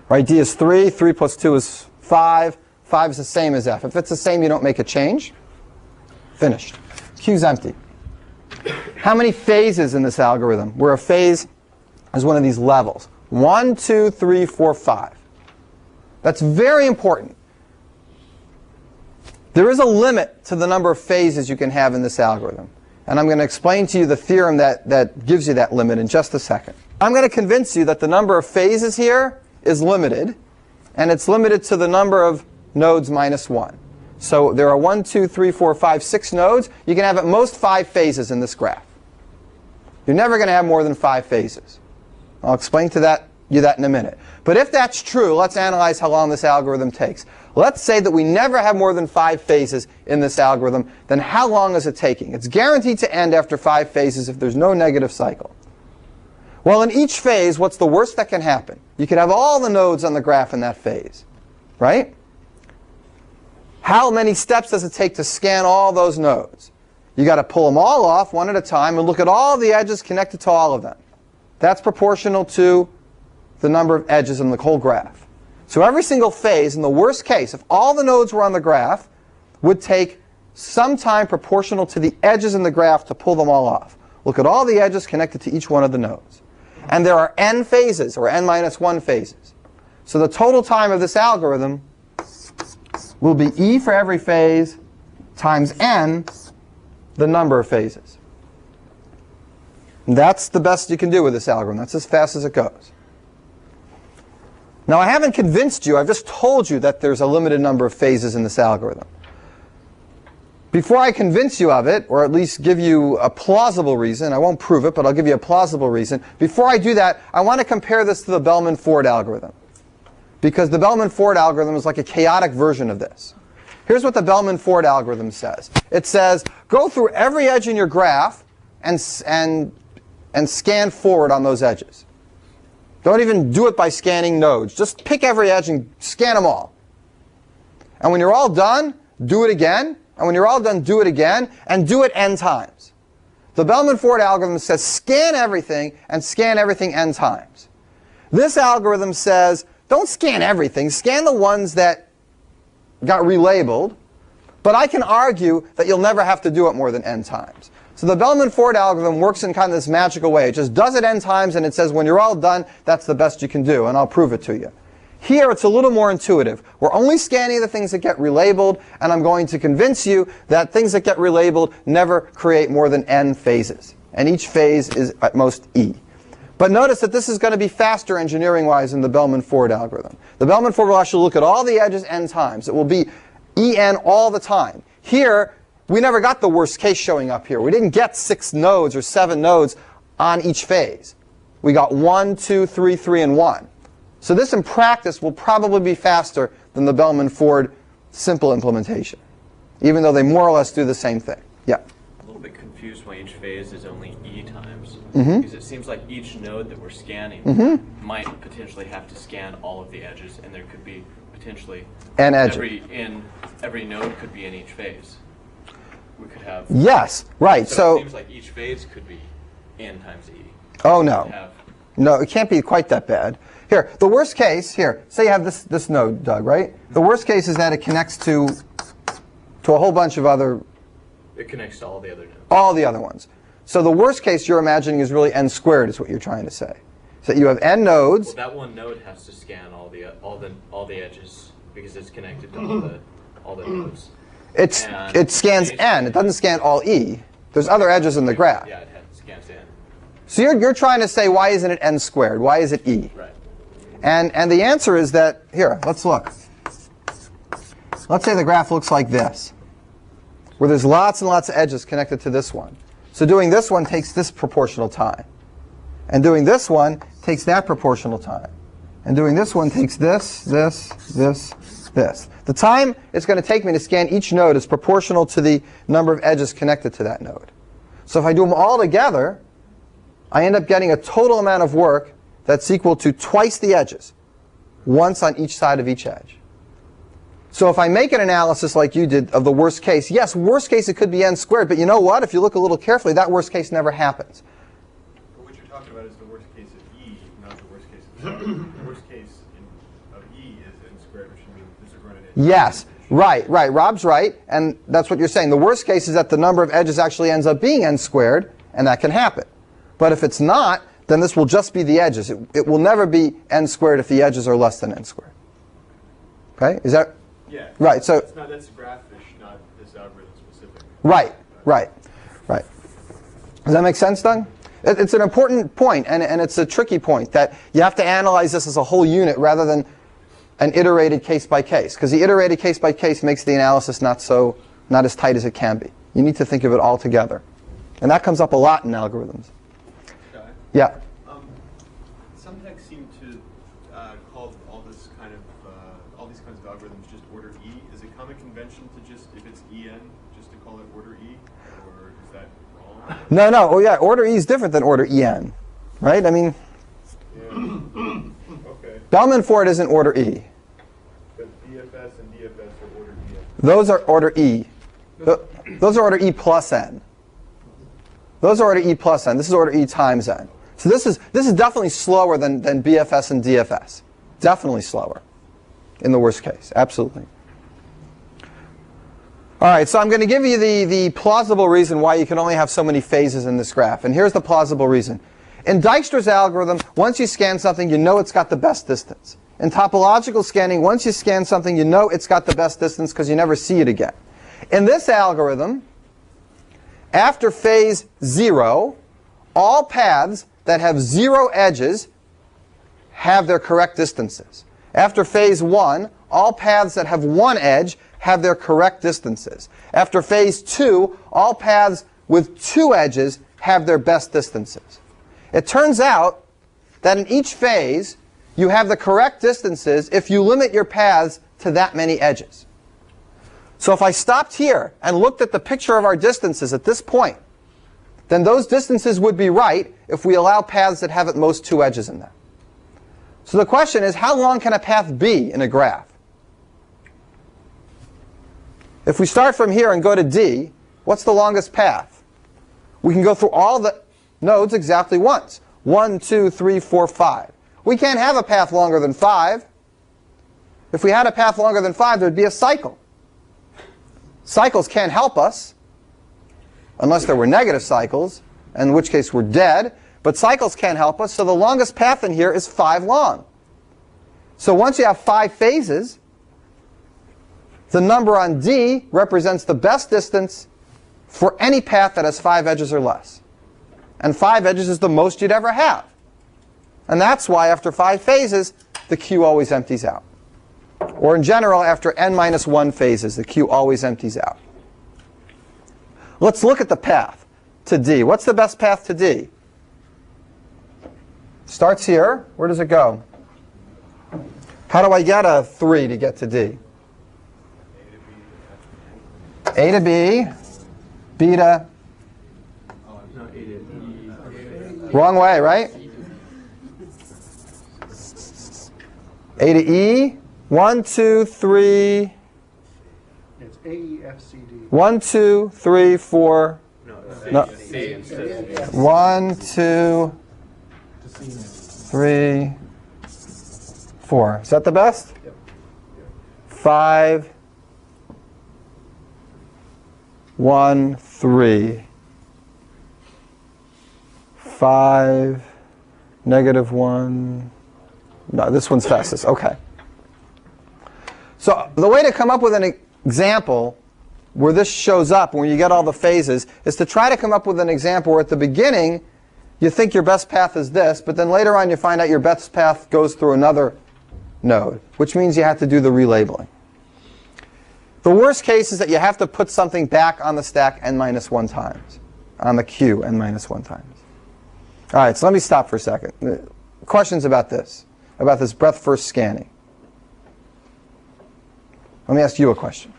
Right, D is 3. 3 plus 2 is 5. 5 is the same as F. If it's the same, you don't make a change. Finished. Q's empty. How many phases in this algorithm? Where a phase is one of these levels. 1, 2, 3, 4, 5. That's very important. There is a limit to the number of phases you can have in this algorithm. And I'm going to explain to you the theorem that gives you that limit in just a second. I'm going to convince you that the number of phases here is limited. And it's limited to the number of nodes minus 1. So there are 1, 2, 3, 4, 5, 6 nodes. You can have at most 5 phases in this graph. You're never going to have more than 5 phases. I'll explain to you that in a minute. But if that's true, let's analyze how long this algorithm takes. Let's say that we never have more than 5 phases in this algorithm. Then how long is it taking? It's guaranteed to end after 5 phases if there's no negative cycle. Well, in each phase, what's the worst that can happen? You could have all the nodes on the graph in that phase, right? How many steps does it take to scan all those nodes? You got to pull them all off one at a time and look at all the edges connected to all of them. That's proportional to the number of edges in the whole graph. So every single phase, in the worst case, if all the nodes were on the graph, would take some time proportional to the edges in the graph to pull them all off. Look at all the edges connected to each one of the nodes. And there are n phases, or n minus 1 phases. So the total time of this algorithm will be e for every phase times n, the number of phases. And that's the best you can do with this algorithm. That's as fast as it goes. Now, I haven't convinced you. I've just told you that there's a limited number of phases in this algorithm. Before I convince you of it, or at least give you a plausible reason, I won't prove it, but I'll give you a plausible reason. Before I do that, I want to compare this to the Bellman-Ford algorithm. Because the Bellman-Ford algorithm is like a chaotic version of this. Here's what the Bellman-Ford algorithm says. It says, go through every edge in your graph and scan forward on those edges. Don't even do it by scanning nodes. Just pick every edge and scan them all. And when you're all done, do it again. And when you're all done, do it again. And do it n times. The Bellman-Ford algorithm says scan everything and scan everything n times. This algorithm says don't scan everything. Scan the ones that got relabeled. But I can argue that you'll never have to do it more than n times. So the Bellman-Ford algorithm works in kind of this magical way. It just does it n times, and it says when you're all done, that's the best you can do, and I'll prove it to you. Here, it's a little more intuitive. We're only scanning the things that get relabeled, and I'm going to convince you that things that get relabeled never create more than n phases. And each phase is at most e. But notice that this is going to be faster engineering-wise than the Bellman-Ford algorithm. The Bellman-Ford will actually look at all the edges n times. It will be en all the time. Here, we never got the worst case showing up here. We didn't get 6 nodes or 7 nodes on each phase. We got 1, 2, 3, 3, and 1. So this in practice will probably be faster than the Bellman-Ford simple implementation, even though they more or less do the same thing. Yeah? A little bit confused why each phase is only e times. Mm-hmm. Because it seems like each node that we're scanning might potentially have to scan all of the edges, and there could be potentially N edges. every node could be in each phase. We could have. Yes, right. So it seems like each phase could be n times e. Oh no, no, it can't be quite that bad. Here, the worst case. Here, say you have this node, Doug, right? The worst case is that it connects to a whole bunch of other. It connects to all the other nodes. All the other ones. So the worst case you're imagining is really n squared, is what you're trying to say. So you have n nodes. Well, that one node has to scan all the edges because it's connected to all the nodes. It scans n. It doesn't scan all e. There's other edges in the graph. Yeah, it scans n. So you're trying to say, why isn't it n squared? Why is it e? Right. And the answer is that, here, let's look. Let's say the graph looks like this, where there's lots and lots of edges connected to this one. So doing this one takes this proportional time. And doing this one takes that proportional time. And doing this one takes this, this, this, this. The time it's going to take me to scan each node is proportional to the number of edges connected to that node. So if I do them all together, I end up getting a total amount of work that's equal to twice the edges, once on each side of each edge. So if I make an analysis like you did of the worst case, yes, worst case it could be n squared, but you know what? If you look a little carefully, that worst case never happens. But what you're talking about is the worst case of E, not the worst case of Z. The worst case of E is n squared, which means this is running in. Yes, right. Rob's right, and that's what you're saying. The worst case is that the number of edges actually ends up being n squared, and that can happen. But if it's not, then this will just be the edges. It will never be n squared if the edges are less than n squared. Okay? Is that? Yeah. Right. So. That's graphish, not this algorithm specific. Right. Does that make sense, Doug? It's an important point, and it's a tricky point, that you have to analyze this as a whole unit rather than an iterated case by case, because the iterated case by case makes the analysis not as tight as it can be. You need to think of it all together, and that comes up a lot in algorithms. Shai? Yeah. Some texts seem to call all these kinds of algorithms just order E. Is it common convention to just, if it's En, just to call it order E, or is that wrong? No. Oh yeah, order E is different than order En, right? I mean. Yeah. Okay. Bellman-Ford isn't order E. But BFS and DFS are order En. Those are order E. Those are order E plus n. Those are order E plus n. This is order E times n. So this is definitely slower than BFS and DFS. Definitely slower in the worst case. Absolutely. All right, so I'm going to give you the plausible reason why you can only have so many phases in this graph. And here's the plausible reason. In Dijkstra's algorithm, once you scan something, you know it's got the best distance. In topological scanning, once you scan something, you know it's got the best distance because you never see it again. In this algorithm, after phase 0, all paths that have 0 edges have their correct distances. After phase 1, all paths that have 1 edge have their correct distances. After phase 2, all paths with 2 edges have their best distances. It turns out that in each phase, you have the correct distances if you limit your paths to that many edges. So if I stopped here and looked at the picture of our distances at this point, then those distances would be right if we allow paths that have at most 2 edges in them. So the question is, how long can a path be in a graph? If we start from here and go to D, what's the longest path? We can go through all the nodes exactly once. 1, 2, 3, 4, 5. We can't have a path longer than 5. If we had a path longer than 5, there'd be a cycle. Cycles can't help us. unless there were negative cycles, in which case we're dead. But cycles can't help us, so the longest path in here is 5 long. So once you have 5 phases, the number on D represents the best distance for any path that has 5 edges or less. And 5 edges is the most you'd ever have. And that's why after 5 phases, the queue always empties out. Or in general, after n-1 phases, the queue always empties out. Let's look at the path to D. What's the best path to D? Starts here. Where does it go? How do I get a 3 to get to D? A to B, B to... Wrong way, right? A to E. 1, 2, 3. It's A, E, F, C, D. 1, 2, 3, 4. No. 1, 2, 3, 4. Is that the best? Yep. 5, 1, 3. 5, -1. No, this one's fastest. Okay. So the way to come up with an example where this shows up, where you get all the phases, is to try to come up with an example where at the beginning you think your best path is this, but then later on you find out your best path goes through another node, which means you have to do the relabeling. The worst case is that you have to put something back on the stack n-1 times, on the queue n-1 times. All right, so let me stop for a second. Questions about this breadth first scanning. Let me ask you a question.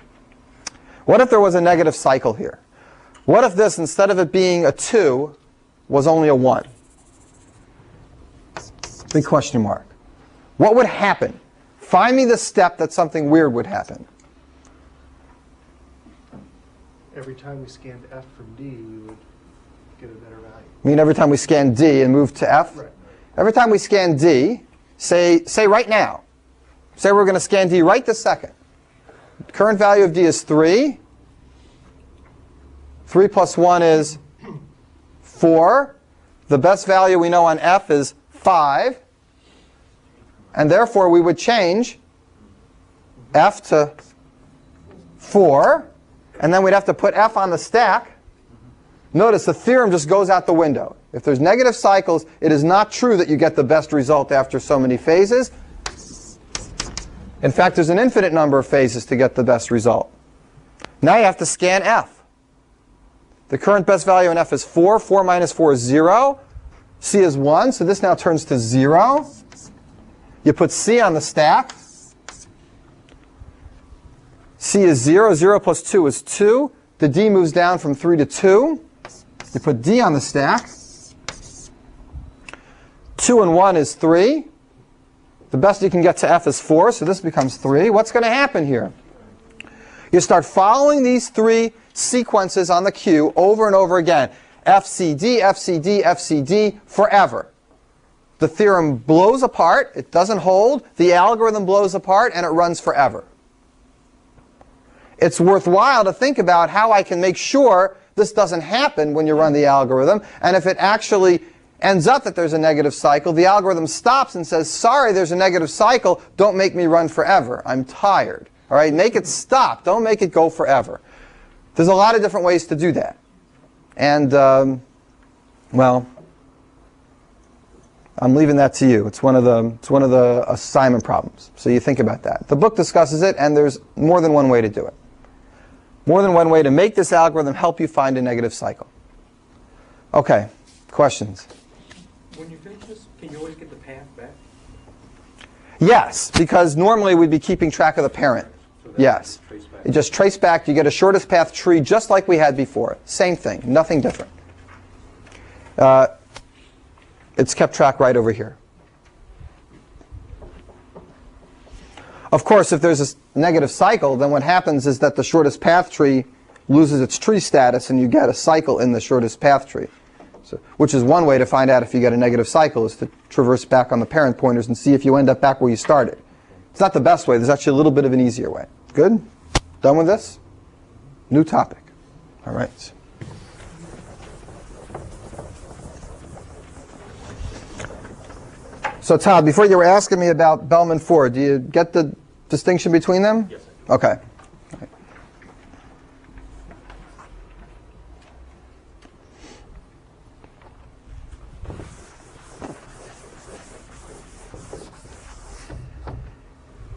What if there was a negative cycle here? What if this, instead of it being a 2, was only a 1? Big question mark. What would happen? Find me the step that something weird would happen. Every time we scanned F from D, we would get a better value. I mean, every time we scan D and move to F? Right. Every time we scan D, say right now. Say we're going to scan D right this second. Current value of D is 3. 3 plus 1 is 4. The best value we know on F is 5. And therefore, we would change F to 4. And then we'd have to put F on the stack. Notice the theorem just goes out the window. If there's negative cycles, it is not true that you get the best result after so many phases. In fact, there's an infinite number of phases to get the best result. Now you have to scan F. The current best value in F is 4. 4 minus 4 is 0. C is 1, so this now turns to 0. You put C on the stack. C is 0. 0 plus 2 is 2. The D moves down from 3 to 2. You put D on the stack. 2 and 1 is 3. The best you can get to F is 4, so this becomes 3. What's going to happen here? You start following these 3 sequences on the queue over and over again. FCD, FCD, FCD, forever. The theorem blows apart. It doesn't hold. The algorithm blows apart, and it runs forever. It's worthwhile to think about how I can make sure this doesn't happen when you run the algorithm. And if it actually ends up that there's a negative cycle, the algorithm stops and says, sorry, there's a negative cycle. Don't make me run forever. I'm tired. All right, make it stop. Don't make it go forever. There's a lot of different ways to do that. And, well, I'm leaving that to you. It's one of the assignment problems. So you think about that. The book discusses it, and there's more than one way to do it. More than one way to make this algorithm help you find a negative cycle. Okay, questions? When you finish this, can you always get the path back? Yes, because normally we'd be keeping track of the parent. So Yes. You just trace back. You get a shortest path tree just like we had before. Same thing, nothing different. It's kept track right over here. Of course, if there's a negative cycle, then what happens is that the shortest path tree loses its tree status, and you get a cycle in the shortest path tree. So, which is one way to find out if you get a negative cycle, is to traverse back on the parent pointers and see if you end up back where you started. It's not the best way. There's actually a little bit of an easier way. Good? Done with this? New topic. All right. So Todd, before you were asking me about Bellman-Ford, do you get the distinction between them? Yes, I do. Okay.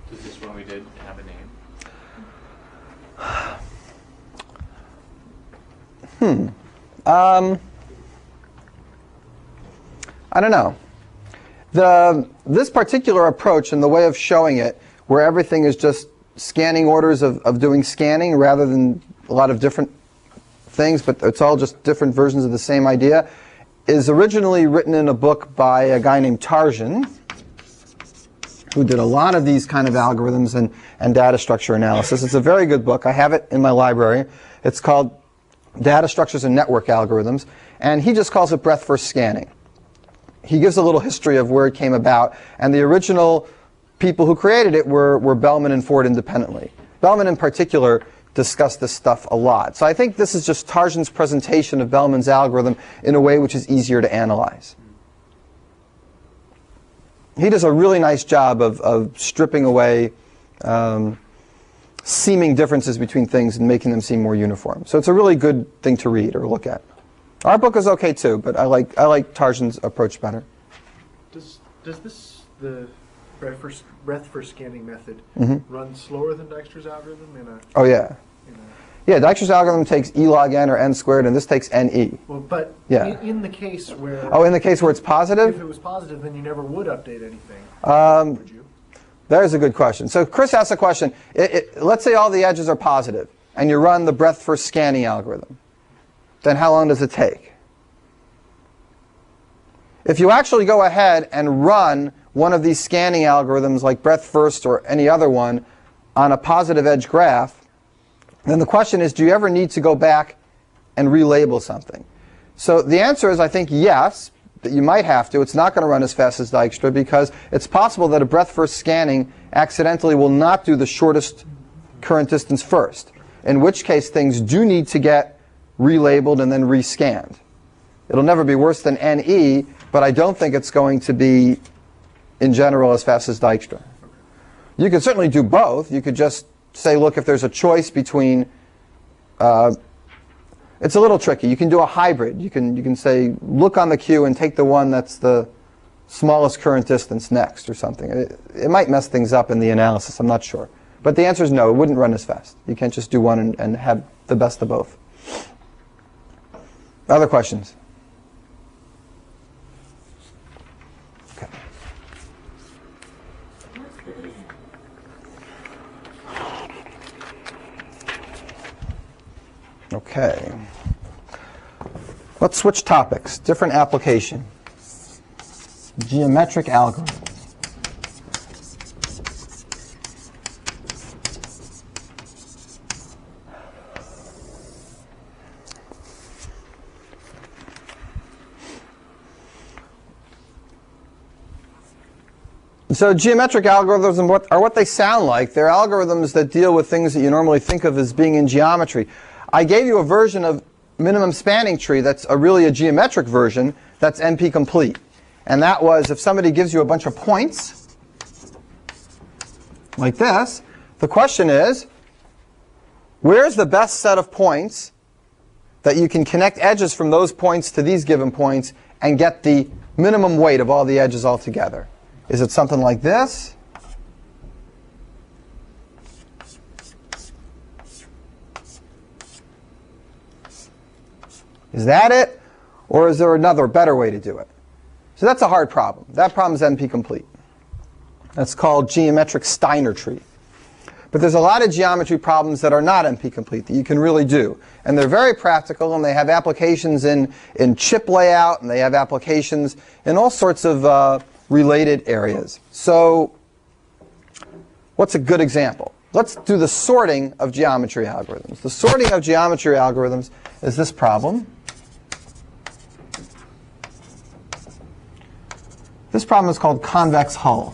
Does this one we did have a name? I don't know. This particular approach and the way of showing it, where everything is just scanning orders of doing scanning rather than a lot of different things, but it's all just different versions of the same idea, is originally written in a book by a guy named Tarjan, who did a lot of these kind of algorithms and data structure analysis. It's a very good book. I have it in my library. It's called Data Structures and Network Algorithms, and he just calls it breadth-first scanning. He gives a little history of where it came about, and the original people who created it were Bellman and Ford independently. Bellman in particular discussed this stuff a lot. So I think this is just Tarjan's presentation of Bellman's algorithm in a way which is easier to analyze. He does a really nice job of stripping away seeming differences between things and making them seem more uniform. So it's a really good thing to read or look at. Our book is okay too, but I like Tarjan's approach better. Does the breadth first scanning method run slower than Dijkstra's algorithm in a? Oh yeah. Yeah, Dijkstra's algorithm takes e log n or n squared, and this takes ne. Well, but yeah. in the case where... Oh, in the case where it's positive? If it was positive, then you never would update anything, would you? There's a good question. So Chris asked a question. Let's say all the edges are positive, and you run the breadth first scanning algorithm. Then how long does it take? If you actually go ahead and run one of these scanning algorithms like breadth first or any other one on a positive edge graph, then the question is, do you ever need to go back and relabel something? So the answer is, I think, yes, that you might have to. It's not going to run as fast as Dijkstra because it's possible that a breadth first scanning accidentally will not do the shortest current distance first, in which case things do need to get relabeled and then rescanned. It'll never be worse than NE, but I don't think it's going to be, in general, as fast as Dijkstra. You could certainly do both. You could just say, look, if there's a choice between, it's a little tricky. You can do a hybrid. You can say, look on the queue and take the one that's the smallest current distance next or something. It might mess things up in the analysis. I'm not sure. But the answer is no. It wouldn't run as fast. You can't just do one and have the best of both. Other questions? Okay. Okay. Let's switch topics. Different application. Geometric algorithms. So geometric algorithms are what they sound like. They're algorithms that deal with things that you normally think of as being in geometry. I gave you a version of minimum spanning tree that's really a geometric version that's NP complete. And that was if somebody gives you a bunch of points like this, the question is, where's the best set of points that you can connect edges from those points to these given points and get the minimum weight of all the edges all together? Is it something like this? Is that it? Or is there another better way to do it? So that's a hard problem. That problem is NP complete. That's called geometric Steiner tree. But there's a lot of geometry problems that are not NP complete that you can really do. And they're very practical, and they have applications in chip layout, and they have applications in all sorts of related areas. So what's a good example? Let's do the sorting of geometry algorithms. The sorting of geometry algorithms is this problem. This problem is called convex hull.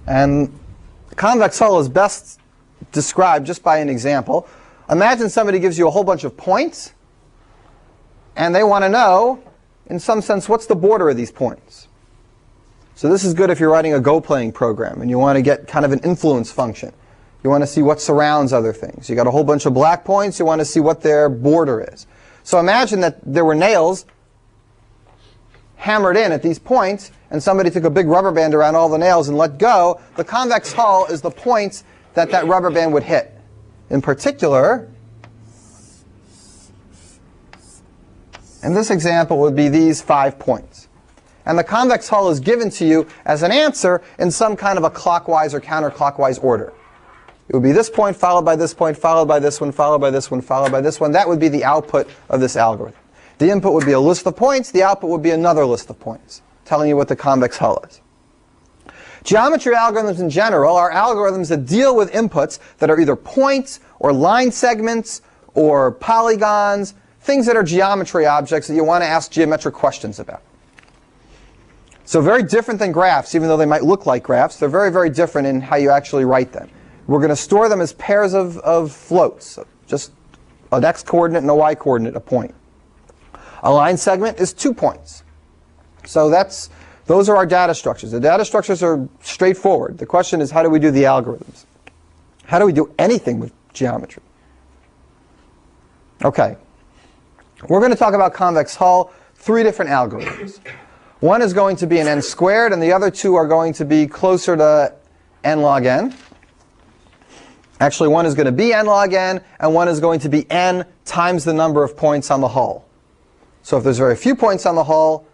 And convex hull is best described just by an example. Imagine somebody gives you a whole bunch of points, and they want to know in some sense, what's the border of these points? So this is good if you're writing a Go playing program and you want to get kind of an influence function. You want to see what surrounds other things. You got a whole bunch of black points. You want to see what their border is. So imagine that there were nails hammered in at these points, and somebody took a big rubber band around all the nails and let go. The convex hull is the points that that rubber band would hit. In particular, in this example would be these 5 points. And the convex hull is given to you as an answer in some kind of a clockwise or counterclockwise order. It would be this point, followed by this point, followed by this one, followed by this one, followed by this one. That would be the output of this algorithm. The input would be a list of points. The output would be another list of points, telling you what the convex hull is. Geometry algorithms in general are algorithms that deal with inputs that are either points or line segments or polygons, things that are geometry objects that you want to ask geometric questions about. So very different than graphs, even though they might look like graphs. They're very, very different in how you actually write them. We're going to store them as pairs of floats, so just an x-coordinate and a y-coordinate, a point. A line segment is 2 points. So those are our data structures. The data structures are straightforward. The question is, how do we do the algorithms? How do we do anything with geometry? Okay. We're going to talk about convex hull, 3 different algorithms. One is going to be an n squared, and the other 2 are going to be closer to n log n. Actually, one is going to be n log n, and one is going to be n times the number of points on the hull. So if there's very few points on the hull,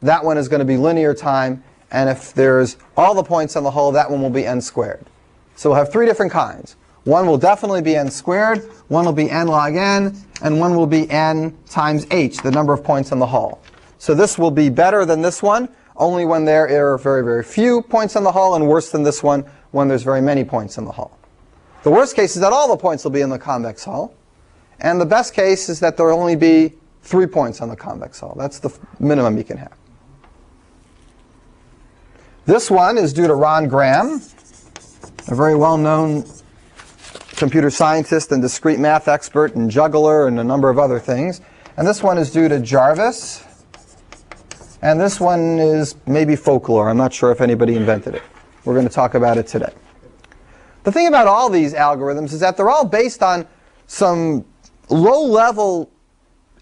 that one is going to be linear time. And if there's all the points on the hull, that one will be n squared. So we'll have 3 different kinds. One will definitely be n squared, one will be n log n, and one will be n times h, the number of points on the hull. So this will be better than this one, only when there are very, very few points on the hull, and worse than this one when there's very many points on the hull. The worst case is that all the points will be in the convex hull. And the best case is that there will only be 3 points on the convex hull. That's the minimum you can have. This one is due to Ron Graham, a very well-known computer scientist and discrete math expert and juggler and a number of other things. And this one is due to Jarvis. And this one is maybe folklore. I'm not sure if anybody invented it. We're going to talk about it today. The thing about all these algorithms is that they're all based on some low-level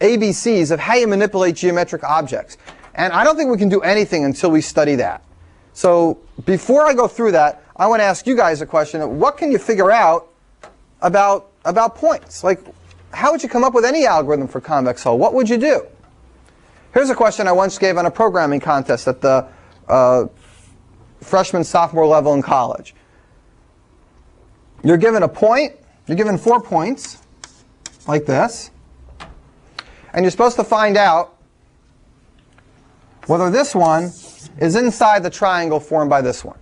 ABCs of how you manipulate geometric objects. And I don't think we can do anything until we study that. So before I go through that, I want to ask you guys a question of what can you figure out about points? Like, how would you come up with any algorithm for convex hull? What would you do? Here's a question I once gave on a programming contest at the freshman, sophomore level in college. You're given a point, you're given 4 points, like this, and you're supposed to find out whether this one is inside the triangle formed by this one.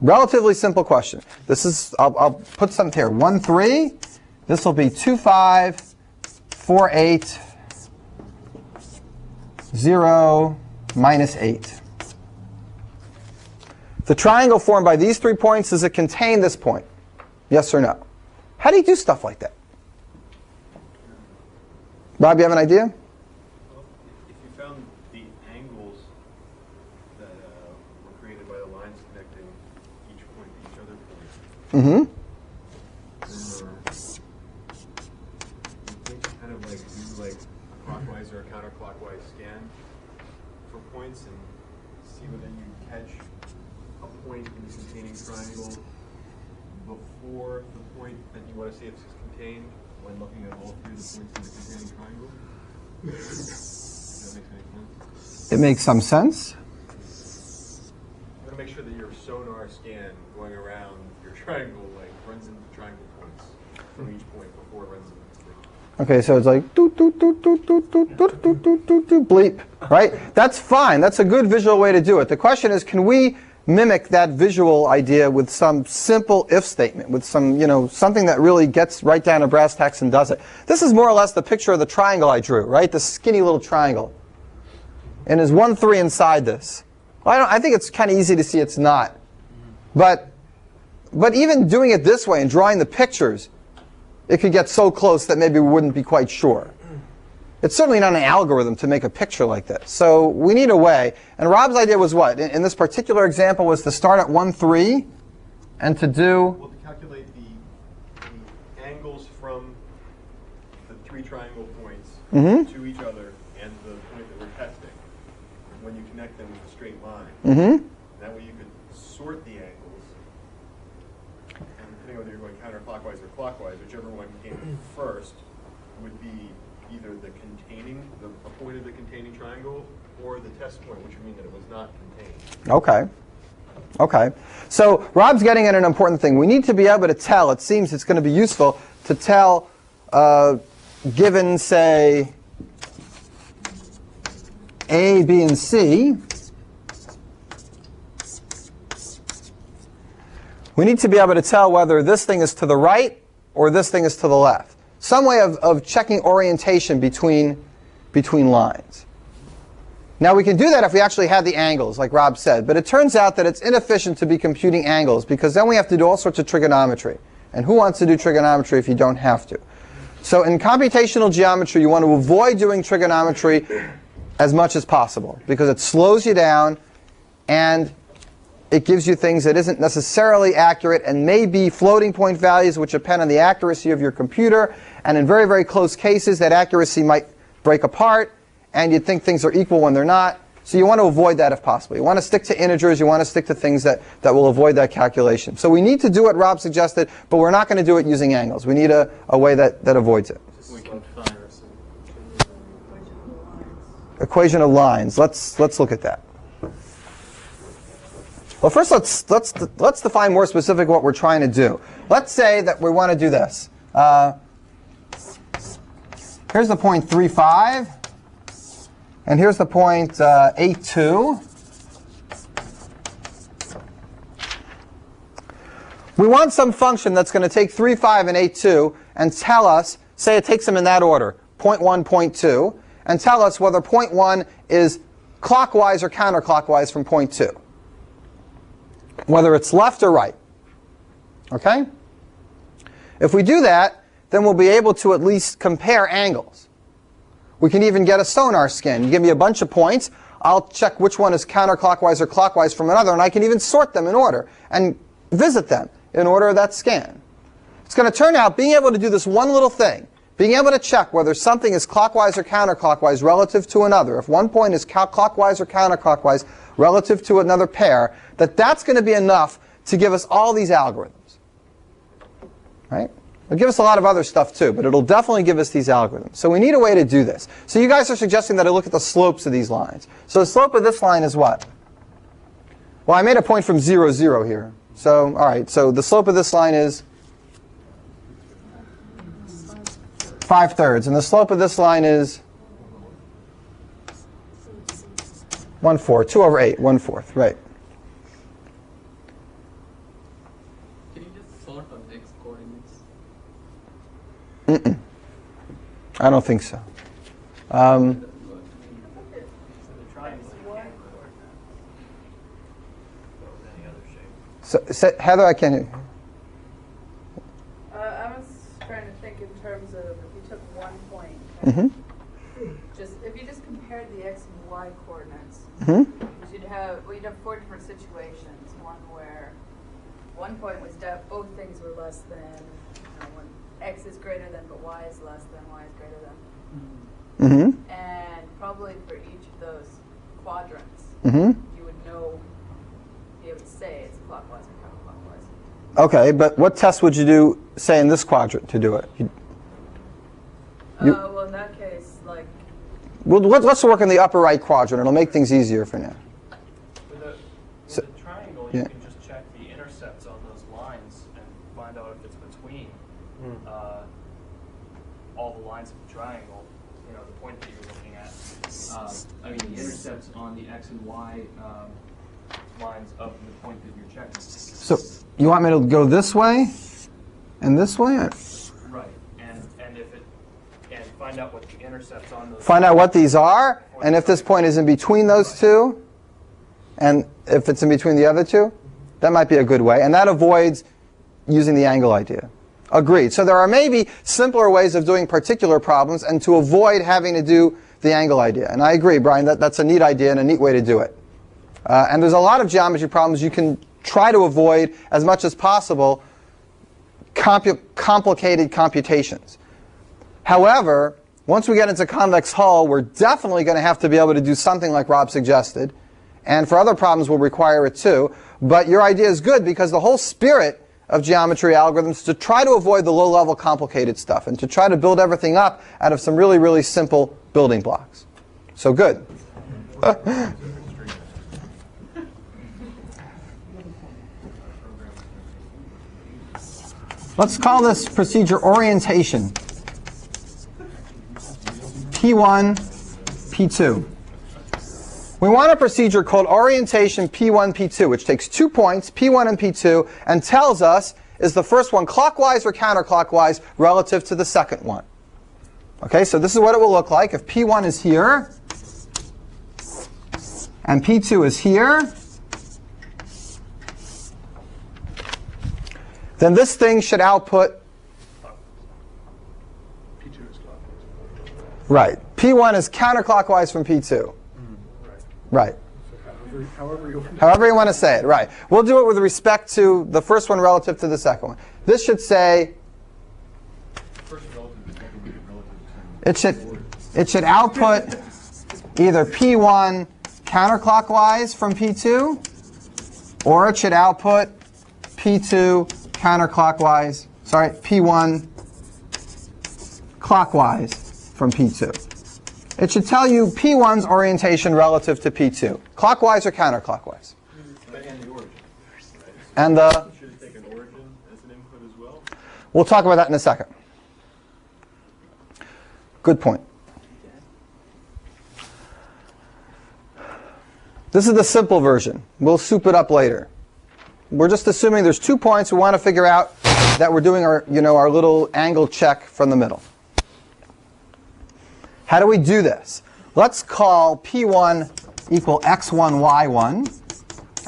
Relatively simple question. This is, I'll put something here, 1, 3. This will be 2, 5, 4, 8, 0, minus 8. The triangle formed by these 3 points, does it contain this point? Yes or no? How do you do stuff like that? Bob, you have an idea? Well, if you found the angles that were created by the lines connecting each point to each other point, then you kind of like do like a clockwise or a counterclockwise scan for points and see whether you catch a point in the containing triangle before the point that you want to see if it's contained when looking at all 3 of the points in the containing triangle. Does that make any sense? It makes some sense. You want to make sure that your sonar scan going around your triangle runs into triangle points from each point before it runs into the thing. Okay, so it's like doot, doot, doot, doot, doot, doot, doot, doot, doot, doot, doot, bleep, right? That's fine. That's a good visual way to do it. The question is, can we mimic that visual idea with some simple if statement, with some, something that really gets right down to brass tacks and does it? This is more or less the picture of the triangle I drew, right? The skinny little triangle. And is 1, 3 inside this? Well, I think it's kind of easy to see it's not. But even doing it this way and drawing the pictures, it could get so close that maybe we wouldn't be quite sure. It's certainly not an algorithm to make a picture like this. So we need a way. And Rob's idea was what? In this particular example was to start at 1, 3 and to do... Well, to calculate the angles from the 3 triangle points to each other and the point that we're testing when you connect them with a straight line. That way you could sort the angles, and depending on whether you're going counterclockwise or clockwise, whichever one came first would be either the point of the containing triangle or the test point, which would mean that it was not contained. Okay. Okay. So Rob's getting at an important thing. We need to be able to tell, it seems it's going to be useful to tell, given, say, A, B, and C, we need to be able to tell whether this thing is to the right or this thing is to the left. Some way of checking orientation between lines. Now we can do that if we actually had the angles, like Rob said, but it turns out that it's inefficient to be computing angles because then we have to do all sorts of trigonometry. And who wants to do trigonometry if you don't have to? So in computational geometry, you want to avoid doing trigonometry as much as possible because it slows you down and it gives you things that isn't necessarily accurate and may be floating point values which depend on the accuracy of your computer. And in very, very close cases, that accuracy might break apart and you'd think things are equal when they're not. So you want to avoid that if possible. You want to stick to integers. You want to stick to things that will avoid that calculation. So we need to do what Rob suggested, but we're not going to do it using angles. We need a way that avoids it. We can find Equation of lines. Let's look at that. Well, first let's define more specific what we're trying to do. Let's say that we want to do this. Here's the point 3, 5. And here's the point 8, 2. We want some function that's going to take 3, 5, and 8, 2 and tell us, say it takes them in that order, point 1, point 2, and tell us whether point 1 is clockwise or counterclockwise from point 2. Whether it's left or right. Okay? If we do that, then we'll be able to at least compare angles. We can even get a sonar scan. You give me a bunch of points, I'll check which one is counterclockwise or clockwise from another, and I can even sort them in order and visit them in order of that scan. It's going to turn out being able to do this one little thing, being able to check whether something is clockwise or counterclockwise relative to another, if one point is clockwise or counterclockwise relative to another pair, that's going to be enough to give us all these algorithms. Right? It'll give us a lot of other stuff too, but it'll definitely give us these algorithms. So we need a way to do this. So you guys are suggesting that I look at the slopes of these lines. So the slope of this line is what? Well, I made a point from 0, 0 here. So, all right, so the slope of this line is 5/3, and the slope of this line is 1/4, 2 over 8, 1/4, right. Can you just sort on the x-coordinates? I don't think so. So Heather, I can. I was trying to think in terms of if you took one point, just if you just compared the x and y coordinates, you'd have 4 different situations. One where one point was both things were less than, when x is greater than, but y is less than, y is greater than. And probably for each of those quadrants, you would be able to say it's clockwise or counterclockwise. Okay, but what test would you do, say, in this quadrant to do it? Well, in that case, like... Well, let's work in the upper right quadrant. It'll make things easier for now. With a triangle, you can just check the intercepts on those lines and find out if it's between all the lines of the triangle, the point that you're looking at. The intercepts on the x and y lines of the point that you're checking. So you want me to go this way and this way? Right, and find out what the intercepts on those. Find out what these are, and if this point is in between those two, and if it's in between the other two, that might be a good way. And that avoids using the angle idea. Agreed. So there are maybe simpler ways of doing particular problems and to avoid having to do the angle idea. And I agree, Brian, that's a neat idea and a neat way to do it. And there's a lot of geometry problems you can try to avoid as much as possible complicated computations. However, once we get into convex hull, we're definitely going to have to be able to do something like Rob suggested. And for other problems, we'll require it too. But your idea is good because the whole spirit of geometry algorithms is to try to avoid the low-level complicated stuff and to try to build everything up out of some really, really simple building blocks. So good. Let's call this procedure orientation. P1, P2. We want a procedure called orientation P1, P2, which takes 2 points, P1 and P2, and tells us, is the first one clockwise or counterclockwise relative to the second one? Okay, so this is what it will look like. If P1 is here, and P2 is here, then this thing should output. P2 is clockwise. Right. P1 is counterclockwise from P2. Right. So however you want to say it. Right. We'll do it with respect to the first one relative to the second one. This should say. First relative to second relative to. It should output either P1 counterclockwise from P2, or it should output P2 counterclockwise, sorry, P1 clockwise from P2. It should tell you P1's orientation relative to P2, clockwise or counterclockwise. And the origin. Right? And the. Should it take an origin as an input as well? We'll talk about that in a second. Good point. This is the simple version. We'll soup it up later. We're just assuming there's 2 points. We want to figure out that we're doing our, our little angle check from the middle. How do we do this? Let's call P1 equal x1, y1,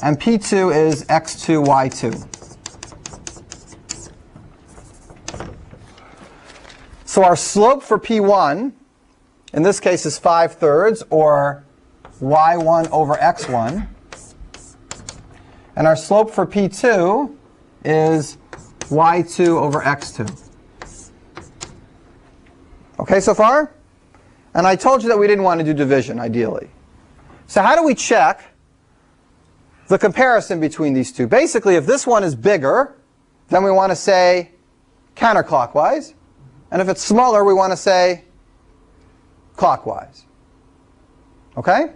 and P2 is x2, y2. So our slope for P1, in this case, is 5/3, or y1 over x1. And our slope for P2 is y2 over x2. Okay so far? And I told you that we didn't want to do division, ideally. So how do we check the comparison between these two? Basically, if this one is bigger, then we want to say counterclockwise. And if it's smaller, we want to say clockwise. Okay?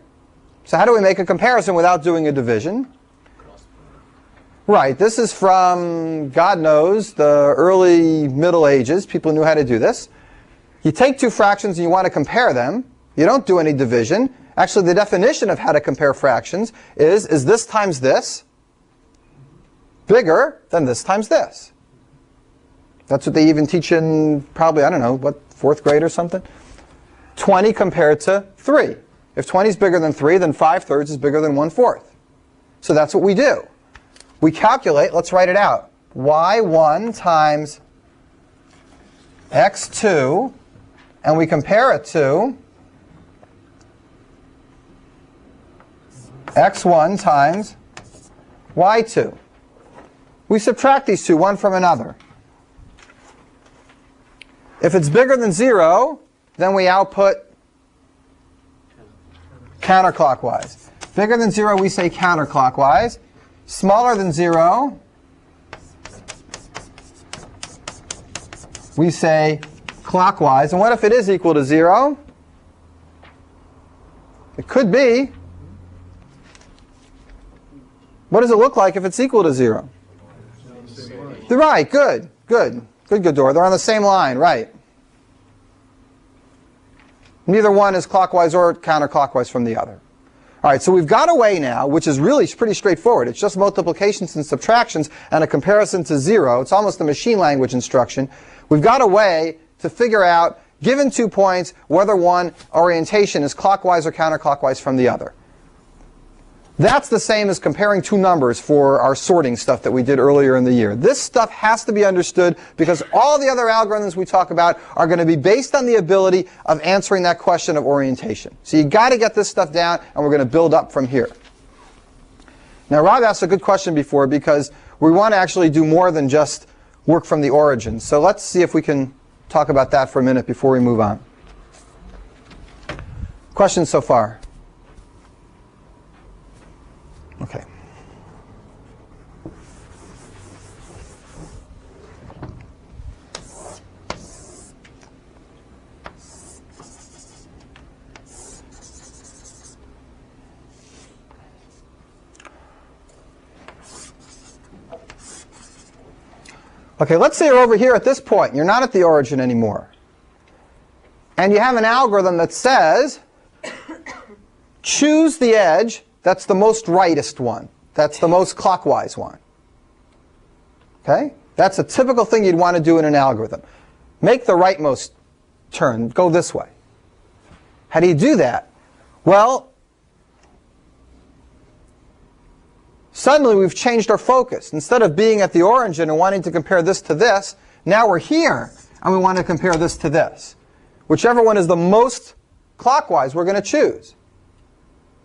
So how do we make a comparison without doing a division? Right, this is from, God knows, the early Middle Ages. People knew how to do this. You take two fractions and you want to compare them. You don't do any division. Actually, the definition of how to compare fractions is this times this bigger than this times this? That's what they even teach in probably, I don't know, what, 4th grade or something? 20 compared to 3. If 20 is bigger than 3, then 5/3 is bigger than 1/4. So that's what we do. We calculate, let's write it out, y1 times x2, and we compare it to x1 times y2. We subtract these two, one from another. If it's bigger than 0, then we output counterclockwise. Bigger than 0, we say counterclockwise. Smaller than 0, we say clockwise. And what if it is equal to 0? It could be. What does it look like if it's equal to 0? Right, good, Dora. They're on the same line, right. Neither one is clockwise or counterclockwise from the other. All right, so we've got a way now, which is really pretty straightforward. It's just multiplications and subtractions and a comparison to 0. It's almost a machine language instruction. We've got a way to figure out, given 2 points, whether one orientation is clockwise or counterclockwise from the other. That's the same as comparing two numbers for our sorting stuff that we did earlier in the year. This stuff has to be understood because all the other algorithms we talk about are going to be based on the ability of answering that question of orientation. So you got to get this stuff down, and we're going to build up from here. Now, Rob asked a good question before because we want to actually do more than just work from the origin. So let's see if we can talk about that for a minute before we move on. Questions so far? Okay. Okay, let's say you're over here at this point. You're not at the origin anymore. And you have an algorithm that says, choose the edge that's the most rightest one. That's the most clockwise one. Okay? That's a typical thing you'd want to do in an algorithm. Make the rightmost turn. Go this way. How do you do that? Well, suddenly we've changed our focus. Instead of being at the origin and wanting to compare this to this, now we're here and we want to compare this to this. Whichever one is the most clockwise, we're going to choose.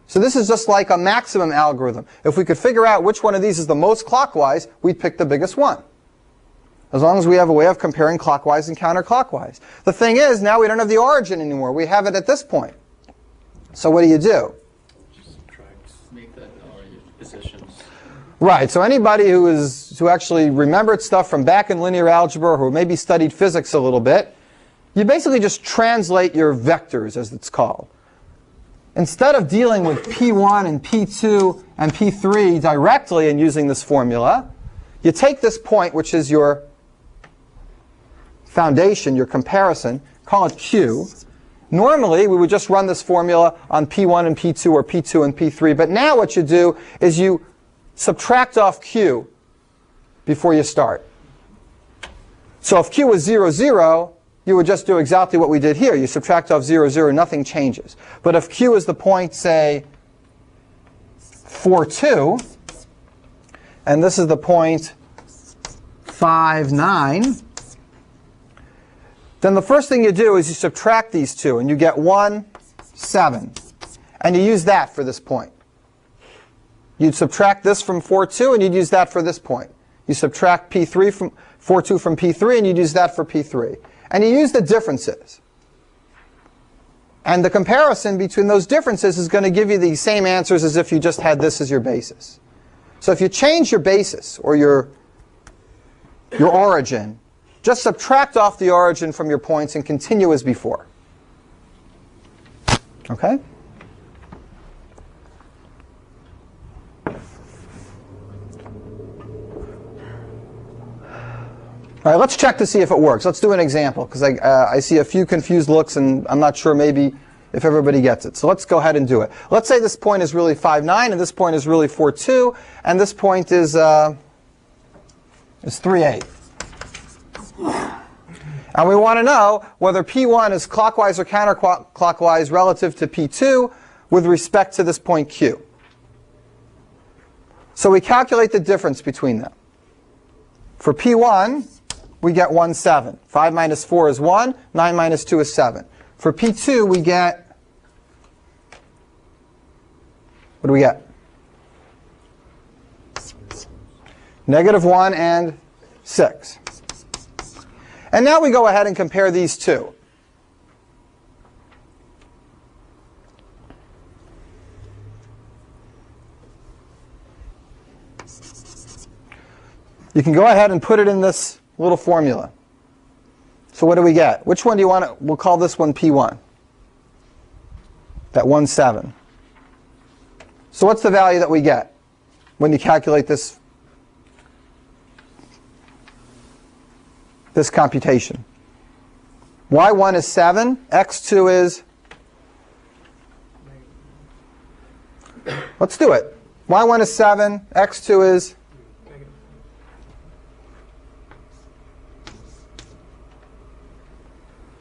So this is just like a maximum algorithm. If we could figure out which one of these is the most clockwise, we'd pick the biggest one. As long as we have a way of comparing clockwise and counterclockwise. The thing is, now we don't have the origin anymore. We have it at this point. So what do you do? Just make that positions. Right. So anybody who actually remembered stuff from back in linear algebra or who maybe studied physics a little bit, you basically just translate your vectors, as it's called. Instead of dealing with P1 and P2 and P3 directly and using this formula, you take this point, which is your foundation, your comparison, call it Q. Normally, we would just run this formula on P1 and P2 or P2 and P3. But now what you do is you subtract off Q before you start. So if Q was 0, 0, you would just do exactly what we did here. You subtract off 0, 0, nothing changes. But if Q is the point, say, 4, 2, and this is the point 5, 9, then the first thing you do is you subtract these two, and you get 1, 7. And you use that for this point. You'd subtract this from 4, 2, and you'd use that for this point. You subtract P3 from 4, 2 from P3, and you'd use that for P3. And you use the differences. And the comparison between those differences is going to give you the same answers as if you just had this as your basis. So if you change your basis, or your origin, just subtract off the origin from your points and continue as before. Okay? All right, let's check to see if it works. Let's do an example, because I see a few confused looks, and I'm not sure maybe if everybody gets it. So let's go ahead and do it. Let's say this point is really 5, 9, and this point is really 4, 2, and this point is 3, 8. And we want to know whether P1 is clockwise or counterclockwise relative to P2 with respect to this point Q. So we calculate the difference between them. For P1, we get 1, 7. 5 minus 4 is 1. 9 minus 2 is 7. For P2, we get, what do we get? -1 and 6. And now we go ahead and compare these two. You can go ahead and put it in this little formula. So what do we get? Which one do you want to, we'll call this one P1. That 1, 7. So what's the value that we get when you calculate this computation? Y1 is 7, x2 is, let's do it. Y1 is 7, x2 is,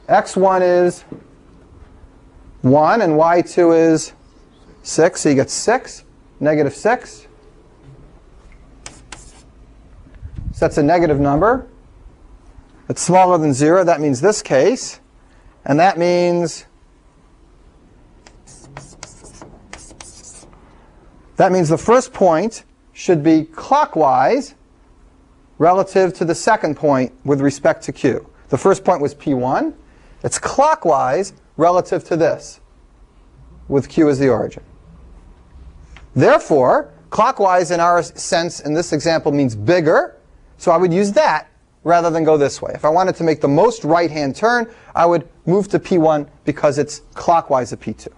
x1 is 1 and y2 is 6, so you get 6, Negative 6. So that's a negative number. It's smaller than 0. That means this case. And that means the first point should be clockwise relative to the second point with respect to Q. The first point was P1. It's clockwise relative to this, with Q as the origin. Therefore, clockwise in our sense in this example means bigger, so I would use that rather than go this way. If I wanted to make the most right-hand turn, I would move to P1 because it's clockwise of P2.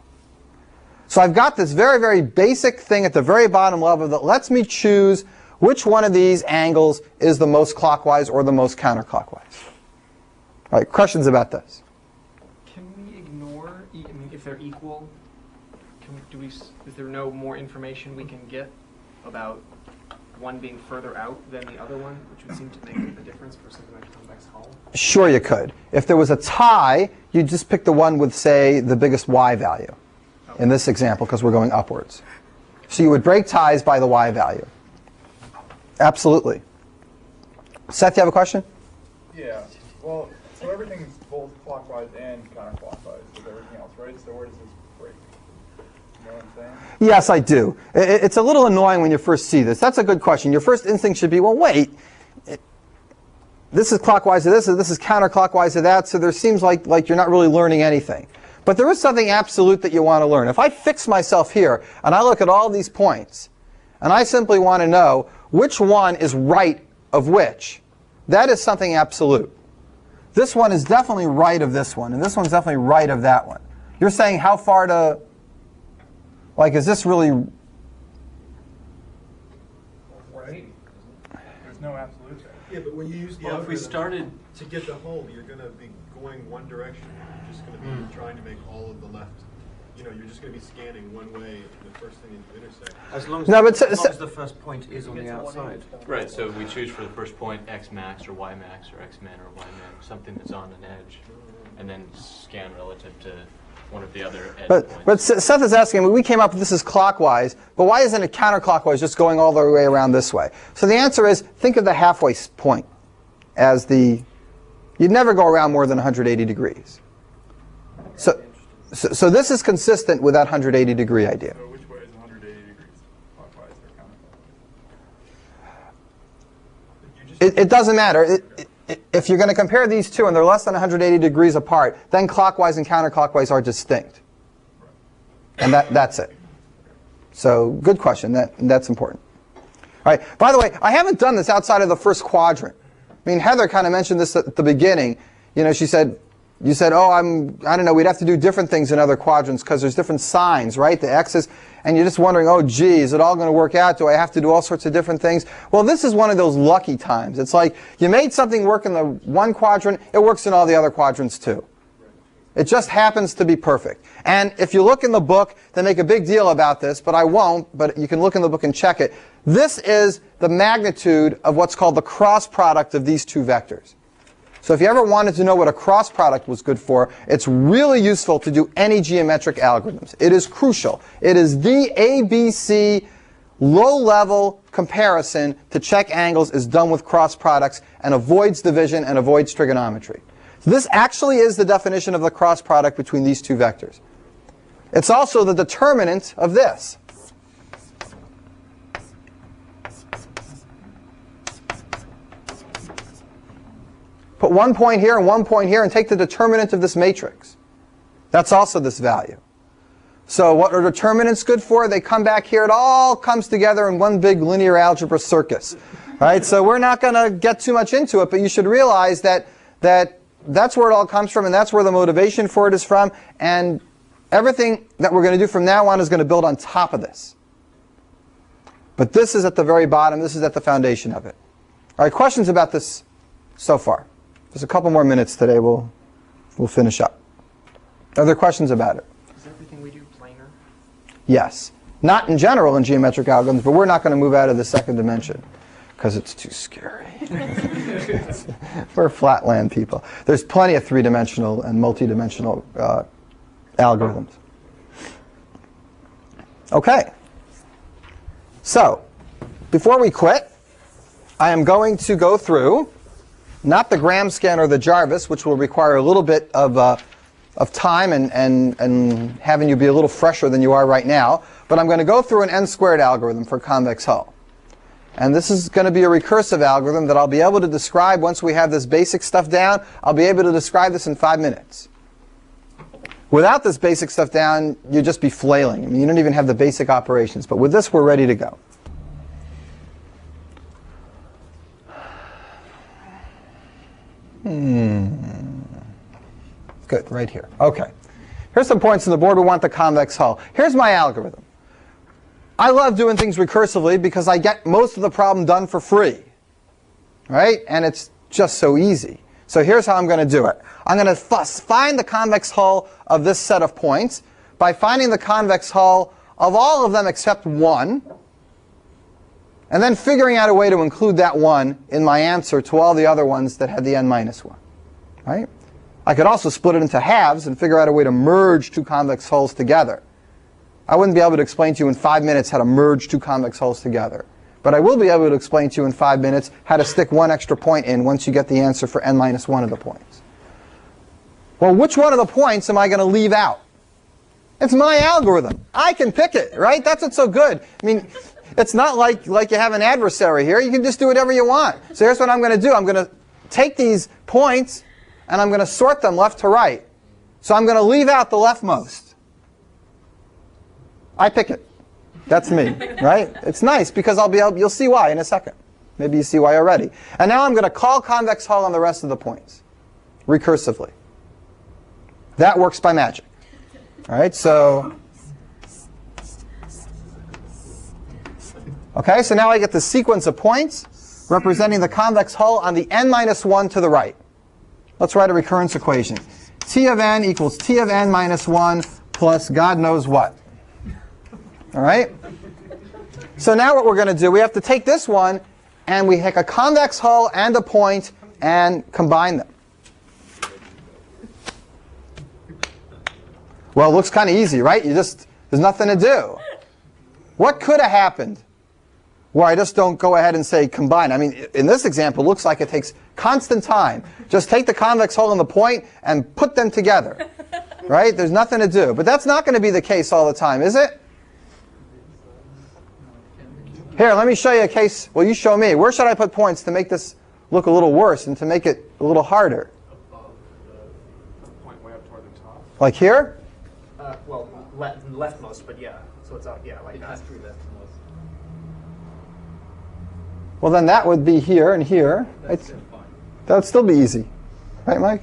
So I've got this very, very basic thing at the very bottom level that lets me choose which one of these angles is the most clockwise or the most counterclockwise. All right, questions about this? Can we ignore, I mean, if they're equal, is there no more information we can get about one being further out than the other one, which would seem to make a difference for something like convex hull? Sure you could. If there was a tie, you'd just pick the one with, say, the biggest y value in this example because we're going upwards. So you would break ties by the y value. Absolutely. Seth, you have a question? Yeah. Well, so everything's both clockwise and counterclockwise with everything else, right? So where does this break? You know what I'm saying? Yes, I do. It's a little annoying when you first see this. That's a good question. Your first instinct should be, well, wait. This is clockwise to this, and this is counterclockwise to that, so there seems like you're not really learning anything. But there is something absolute that you want to learn. If I fix myself here, and I look at all these points, and I simply want to know which one is right of which, that is something absolute. This one is definitely right of this one, and this one's definitely right of that one. You're saying how far to, like, is this really Right? There's no absolute there. Yeah, but when you use the Well, if we started, to get the home, you're going to be going one direction. You're just going to be trying to make all of the left. You know, you're just going to be scanning one way the first thing you intersect. As long as, No, but as long as the first point is on the outside. right, so we choose for the first point X max or Y max or X min or Y min, something that's on an edge, and then scan relative to one of the other edge But points. Seth is asking, we came up with this is clockwise, but why isn't it counterclockwise, just going all the way around this way? So the answer is, think of the halfway point as you'd never go around more than 180 degrees. So this is consistent with that 180 degree idea. So which way is 180 degrees? Clockwise or counterclockwise? It doesn't matter. If you're going to compare these two and they're less than 180 degrees apart, then clockwise and counterclockwise are distinct. And that's it. So good question. That's important. All right. By the way, I haven't done this outside of the first quadrant. I mean, Heather kind of mentioned this at the beginning. You know, she said, you said, oh, I don't know, we'd have to do different things in other quadrants because there's different signs, right? The x's, and you're just wondering, oh, gee, is it all going to work out? Do I have to do all sorts of different things? Well, this is one of those lucky times. It's like you made something work in the one quadrant, it works in all the other quadrants too. It just happens to be perfect. And if you look in the book, they make a big deal about this, but I won't, but you can look in the book and check it. This is the magnitude of what's called the cross product of these two vectors. So if you ever wanted to know what a cross product was good for, it's really useful to do any geometric algorithms. It is crucial. It is the ABC low-level comparison to check angles is done with cross products and avoids division and avoids trigonometry. So this actually is the definition of the cross product between these two vectors. It's also the determinant of this. Put one point here and 1 point here and take the determinant of this matrix. That's also this value. So what are determinants good for? They come back here. It all comes together in one big linear algebra circus. Right? So we're not going to get too much into it, but you should realize that that's where it all comes from, and that's where the motivation for it is from. And everything that we're going to do from now on is going to build on top of this. But this is at the very bottom. This is at the foundation of it. All right, questions about this so far? Just a couple more minutes today. We'll finish up. Are there questions about it? Is everything we do planar? Yes. Not in general in geometric algorithms, but we're not going to move out of the second dimension because it's too scary. We're flatland people. There's plenty of three-dimensional and multi-dimensional algorithms. Okay. So, before we quit, I am going to go through, not the gram scan or the Jarvis, which will require a little bit of time and having you be a little fresher than you are right now, but I'm going to go through an n-squared algorithm for convex hull. And this is going to be a recursive algorithm that I'll be able to describe once we have this basic stuff down. I'll be able to describe this in 5 minutes. Without this basic stuff down, you'd just be flailing. I mean, you don't even have the basic operations. But with this, we're ready to go. Good, right here. OK. Here's some points on the board. We want the convex hull. Here's my algorithm. I love doing things recursively because I get most of the problem done for free, right? And it's just so easy. So here's how I'm going to do it. I'm going to find the convex hull of this set of points by finding the convex hull of all of them except one, and then figuring out a way to include that one in my answer to all the other ones that had the n minus 1, right? I could also split it into halves and figure out a way to merge two convex hulls together. I wouldn't be able to explain to you in 5 minutes how to merge two convex hulls together. But I will be able to explain to you in 5 minutes how to stick one extra point in once you get the answer for n minus 1 of the points. Well, which one of the points am I going to leave out? It's my algorithm. I can pick it, right? That's what's so good. I mean, it's not like you have an adversary here. You can just do whatever you want. So here's what I'm going to do. I'm going to take these points, and I'm going to sort them left to right. So I'm going to leave out the leftmost. I pick it. That's me, right? It's nice because you'll see why in a second. Maybe you see why already. And now I'm going to call convex hull on the rest of the points, recursively. That works by magic. All right, so, okay, so now I get the sequence of points representing the convex hull on the n minus 1 to the right. Let's write a recurrence equation. T of n equals T of n minus 1 plus God knows what. All right? So now what we're going to do, we have to take this one, and we take a convex hull and a point and combine them. Well, it looks kind of easy, right? There's nothing to do. What could have happened where I just don't go ahead and say combine? I mean, in this example, it looks like it takes constant time. Just take the convex hull and the point and put them together, right? There's nothing to do. But that's not going to be the case all the time, is it? Here, let me show you a case. Well, you show me. Where should I put points to make this look a little worse and to make it a little harder? Above the point way up toward the top. Like here? Well, leftmost, but yeah. So it's up, yeah, like that. Well, then that would be here and here. That would still be easy. Right, Mike?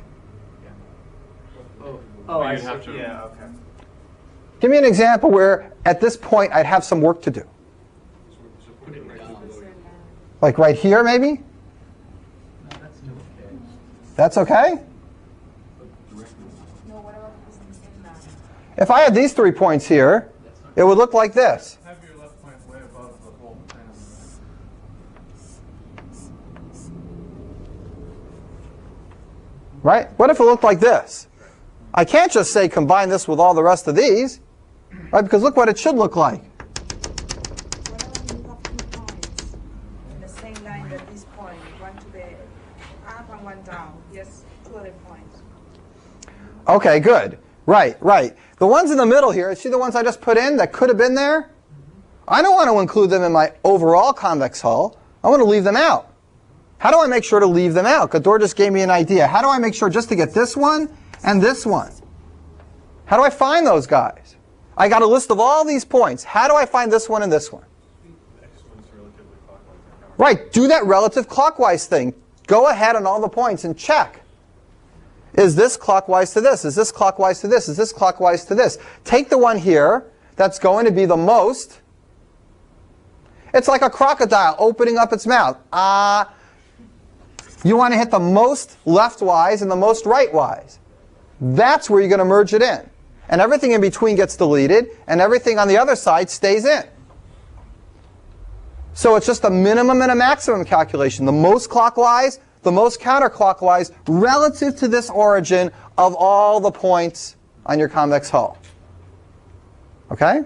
Oh, I you'd have to. Yeah, okay. Give me an example where, at this point, I'd have some work to do. Like right here, maybe? No, that's still okay. That's okay? No, what about in that? If I had these 3 points here, it would look like this. Have your left point way above the whole kind of. Right? What if it looked like this? I can't just say combine this with all the rest of these, right? Because look what it should look like. Okay, good. Right. The ones in the middle here, see the ones I just put in that could have been there? I don't want to include them in my overall convex hull. I want to leave them out. How do I make sure to leave them out? Kador just gave me an idea. How do I make sure just to get this one and this one? How do I find those guys? I got a list of all these points. How do I find this one and this one? Right, do that relative clockwise thing. Go ahead on all the points and check. Is this clockwise to this? Is this clockwise to this? Is this clockwise to this? Take the one here that's going to be the most. It's like a crocodile opening up its mouth. You want to hit the most leftwise and the most rightwise. That's where you're going to merge it in. And everything in between gets deleted, and everything on the other side stays in. So it's just a minimum and a maximum calculation. The most clockwise, the most counterclockwise, relative to this origin of all the points on your convex hull. Okay?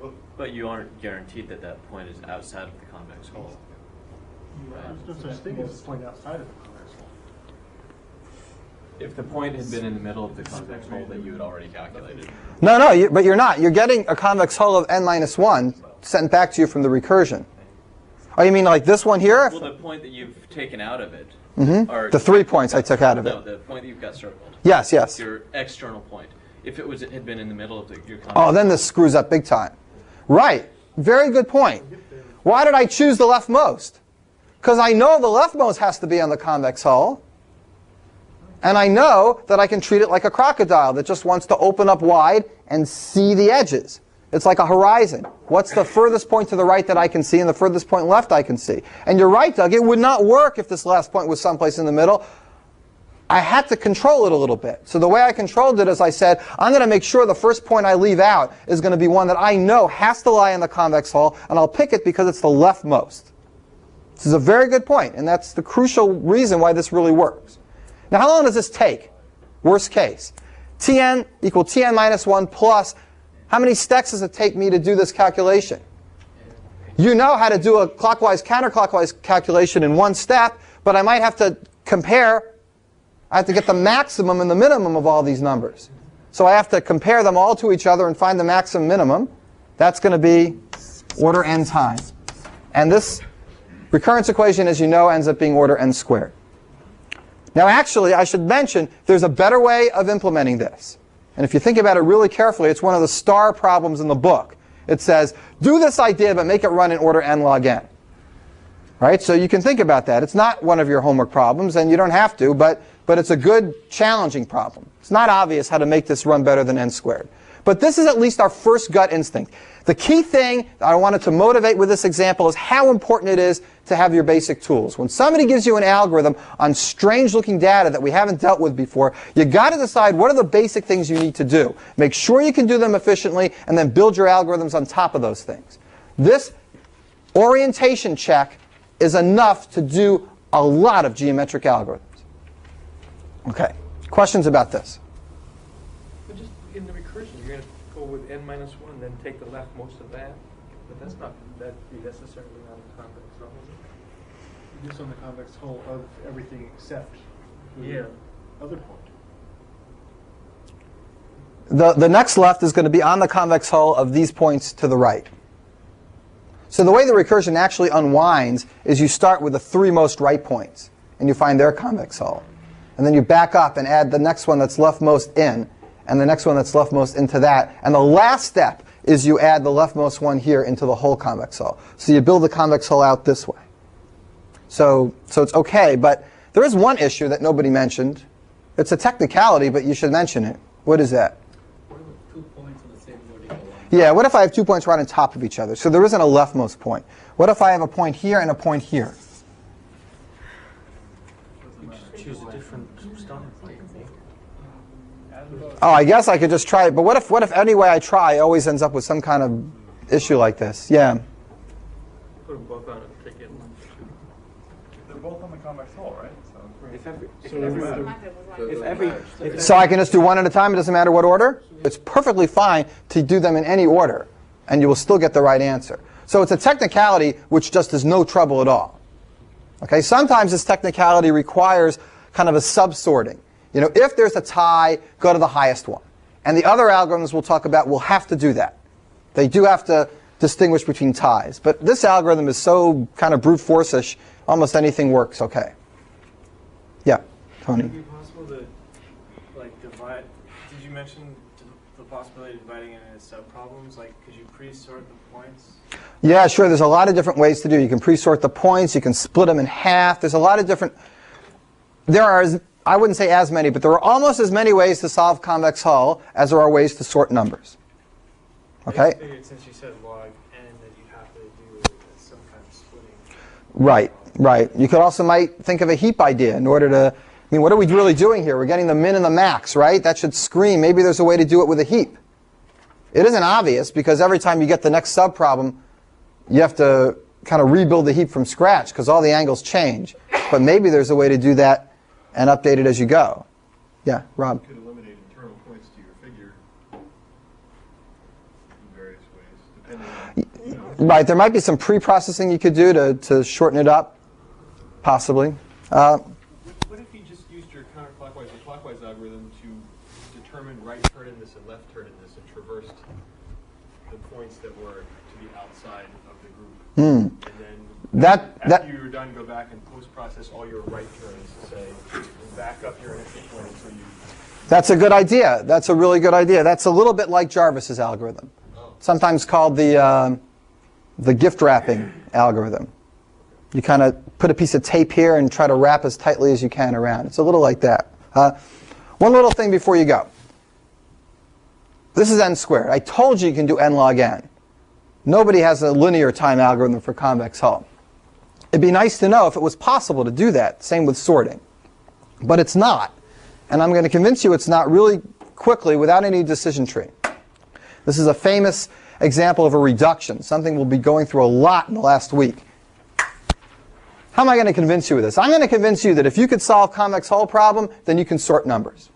Well, But you aren't guaranteed that that point is outside of the convex hull. There's no such thing as a point outside of the convex hull. If the point had been in the middle of the convex hull that you had already calculated. No, but you're not. You're getting a convex hull of n-1 sent back to you from the recursion. Oh, you mean like this one here? Well, the point that you've taken out of it. The 3 points I took out of it. No, the point that you've got circled. Yes, yes. Your external point. If it had been in the middle of your convex Oh, then this screws up big time. Right. Very good point. Why did I choose the leftmost? Because I know the leftmost has to be on the convex hull. And I know that I can treat it like a crocodile that just wants to open up wide and see the edges. It's like a horizon. What's the furthest point to the right that I can see and the furthest point left I can see? And you're right, Doug, it would not work if this last point was someplace in the middle. I had to control it a little bit. So the way I controlled it is I said, I'm going to make sure the first point I leave out is going to be one that I know has to lie in the convex hull, and I'll pick it because it's the leftmost. This is a very good point, and that's the crucial reason why this really works. Now, how long does this take? Worst case. Tn equal Tn minus 1 plus, how many steps does it take me to do this calculation? You know how to do a clockwise, counterclockwise calculation in one step, but I might have to compare. I have to get the maximum and the minimum of all these numbers. So I have to compare them all to each other and find the maximum minimum. That's going to be order n times. And this recurrence equation, as you know, ends up being order n squared. Now actually, I should mention, there's a better way of implementing this. And if you think about it really carefully, it's one of the star problems in the book. It says, do this idea, but make it run in order n log n. Right? So you can think about that. It's not one of your homework problems, and you don't have to, but it's a good, challenging problem. It's not obvious how to make this run better than n squared. But this is at least our first gut instinct. The key thing that I wanted to motivate with this example is how important it is to have your basic tools. When somebody gives you an algorithm on strange-looking data that we haven't dealt with before, you've got to decide what are the basic things you need to do. Make sure you can do them efficiently, and then build your algorithms on top of those things. This orientation check is enough to do a lot of geometric algorithms. Okay, questions about this? But just in the recursion, you're going to go with n minus 1 and then take the leftmost of that. But that's not that be necessarily on the convex hull, is it? Just on the convex hull of everything except Yeah. the other point. The next left is going to be on the convex hull of these points to the right. So the way the recursion actually unwinds is you start with the 3 most right points, and you find their convex hull. And then you back up and add the next one that's leftmost in, and the next one that's leftmost into that. And the last step is you add the leftmost one here into the whole convex hull. So you build the convex hull out this way. So it's okay, but there is one issue that nobody mentioned. It's a technicality, but you should mention it. What is that? What about 2 points on the same vertical line? Yeah, what if I have 2 points right on top of each other? So there isn't a leftmost point. What if I have a point here and a point here? Choose a different starting point. Oh, I guess I could just try it. But what if any way I try, it always ends up with some kind of issue like this? Yeah. Put them both on and take it. They're both on the convex hull, right? So So I can just do one at a time. It doesn't matter what order. It's perfectly fine to do them in any order, and you will still get the right answer. So it's a technicality which just is no trouble at all. Okay. Sometimes this technicality requires kind of a subsorting. You know, if there's a tie, go to the highest one. And the other algorithms we'll talk about will have to do that. They do have to distinguish between ties. But this algorithm is so kind of brute force-ish, almost anything works okay. Yeah, Tony. Would it be possible to, like, divide? Did you mention the possibility of dividing it into subproblems? Like, could you pre-sort the points? Yeah, sure. There's a lot of different ways to do it. You can pre-sort the points. You can split them in half. There's a lot of different. There are, I wouldn't say as many, but there are almost as many ways to solve convex hull as there are ways to sort numbers. Okay. I just figured since you said log n that you have to do some kind of splitting. Right. Right. You could also might think of a heap idea in order to. I mean, what are we really doing here? We're getting the min and the max, right? That should scream. Maybe there's a way to do it with a heap. It isn't obvious because every time you get the next subproblem, you have to kind of rebuild the heap from scratch because all the angles change. But maybe there's a way to do that and update it as you go. Yeah, Rob. You could eliminate internal points to your figure in various ways, Right, there might be some pre-processing you could do to shorten it up, possibly. What if you just used your counterclockwise or clockwise algorithm to determine right turnedness and left turnedness and traversed the points that were to the outside of the group? And then after you were done, go back and post-process all your right turns, say, and back up your initial point until you... That's a good idea. That's a really good idea. That's a little bit like Jarvis's algorithm, sometimes called the gift wrapping algorithm. You kind of put a piece of tape here and try to wrap as tightly as you can around. It's a little like that. One little thing before you go. This is n squared. I told you can do n log n. Nobody has a linear time algorithm for convex hull. It'd be nice to know if it was possible to do that. Same with sorting. But it's not. And I'm going to convince you it's not really quickly without any decision tree. This is a famous example of a reduction, something we'll be going through a lot in the last week. How am I going to convince you of this? I'm going to convince you that if you could solve convex hull problem, then you can sort numbers.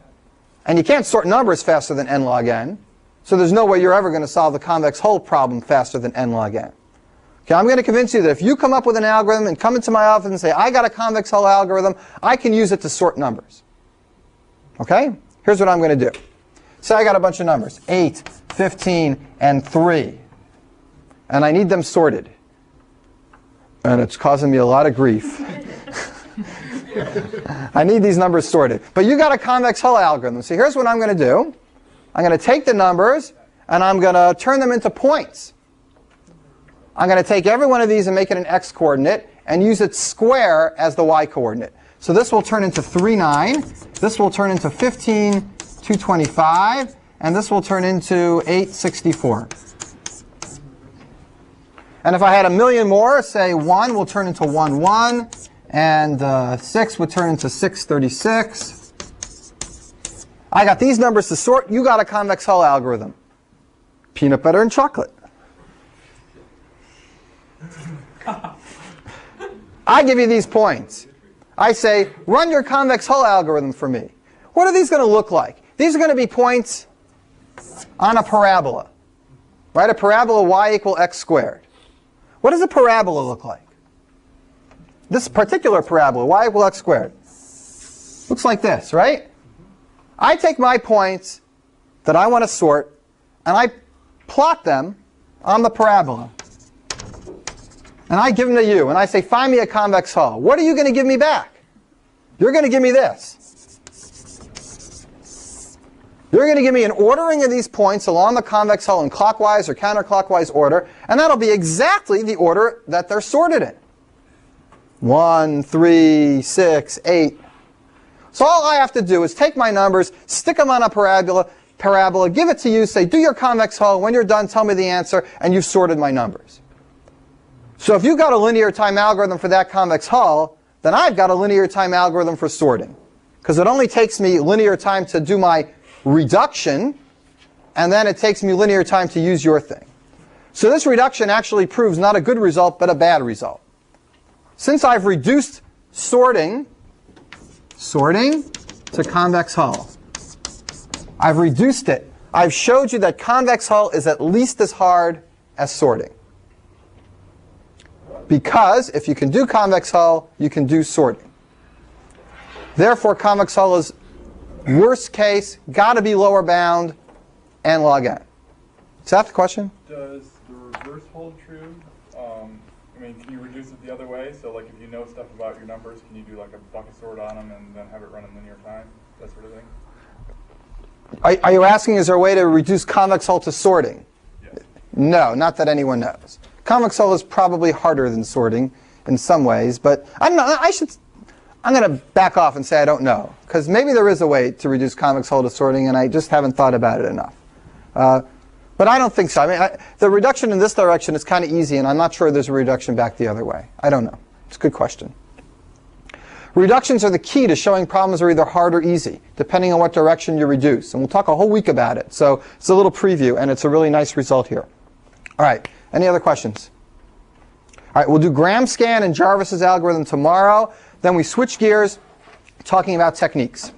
And you can't sort numbers faster than n log n. So there's no way you're ever going to solve the convex hull problem faster than n log n. Okay, I'm going to convince you that if you come up with an algorithm and come into my office and say, I got a convex hull algorithm, I can use it to sort numbers. Okay? Here's what I'm going to do. Say I got a bunch of numbers, 8, 15, and 3. And I need them sorted. And it's causing me a lot of grief. I need these numbers sorted. But you got a convex hull algorithm. So here's what I'm going to do. I'm going to take the numbers, and I'm going to turn them into points. I'm going to take every one of these and make it an x-coordinate, and use its square as the y-coordinate. So this will turn into 3, 9. This will turn into 15, 225. And this will turn into 8, 64. And if I had a million more, say 1 will turn into 1, 1. And 6 would turn into 6, 36. I got these numbers to sort. You got a convex hull algorithm. Peanut butter and chocolate. I give you these points. I say, run your convex hull algorithm for me. What are these going to look like? These are going to be points on a parabola. Right? A parabola y equal x squared. What does a parabola look like? This particular parabola, y equal x squared, looks like this, right? I take my points that I want to sort, and I plot them on the parabola. And I give them to you, and I say, find me a convex hull. What are you going to give me back? You're going to give me this. You're going to give me an ordering of these points along the convex hull in clockwise or counterclockwise order, and that'll be exactly the order that they're sorted in. 1, 3, 6, 8. So all I have to do is take my numbers, stick them on a parabola, give it to you, say, do your convex hull. When you're done, tell me the answer, and you've sorted my numbers. So if you've got a linear time algorithm for that convex hull, then I've got a linear time algorithm for sorting. Because it only takes me linear time to do my reduction, and then it takes me linear time to use your thing. So this reduction actually proves not a good result, but a bad result. Since I've reduced sorting to convex hull, I've reduced it. I've showed you that convex hull is at least as hard as sorting. Because if you can do convex hull, you can do sorting. Therefore, convex hull is worst case, got to be lower bound, n log n. Is that the question? Does the reverse hold true? I mean, can you reduce it the other way? So, like, if you know stuff about your numbers, can you do like a bucket sort on them and then have it run in linear time? That sort of thing? Are you asking, is there a way to reduce convex hull to sorting? Yes. No, not that anyone knows. Convex hull is probably harder than sorting in some ways, but I don't know. I'm going to back off and say I don't know, because maybe there is a way to reduce convex hull to sorting, and I just haven't thought about it enough. But I don't think so. I mean, the reduction in this direction is kind of easy, and I'm not sure there's a reduction back the other way. I don't know. It's a good question. Reductions are the key to showing problems are either hard or easy, depending on what direction you reduce. And we'll talk a whole week about it. So it's a little preview, and it's a really nice result here. All right. Any other questions? All right. We'll do gram scan and Jarvis's algorithm tomorrow. Then we switch gears, talking about techniques.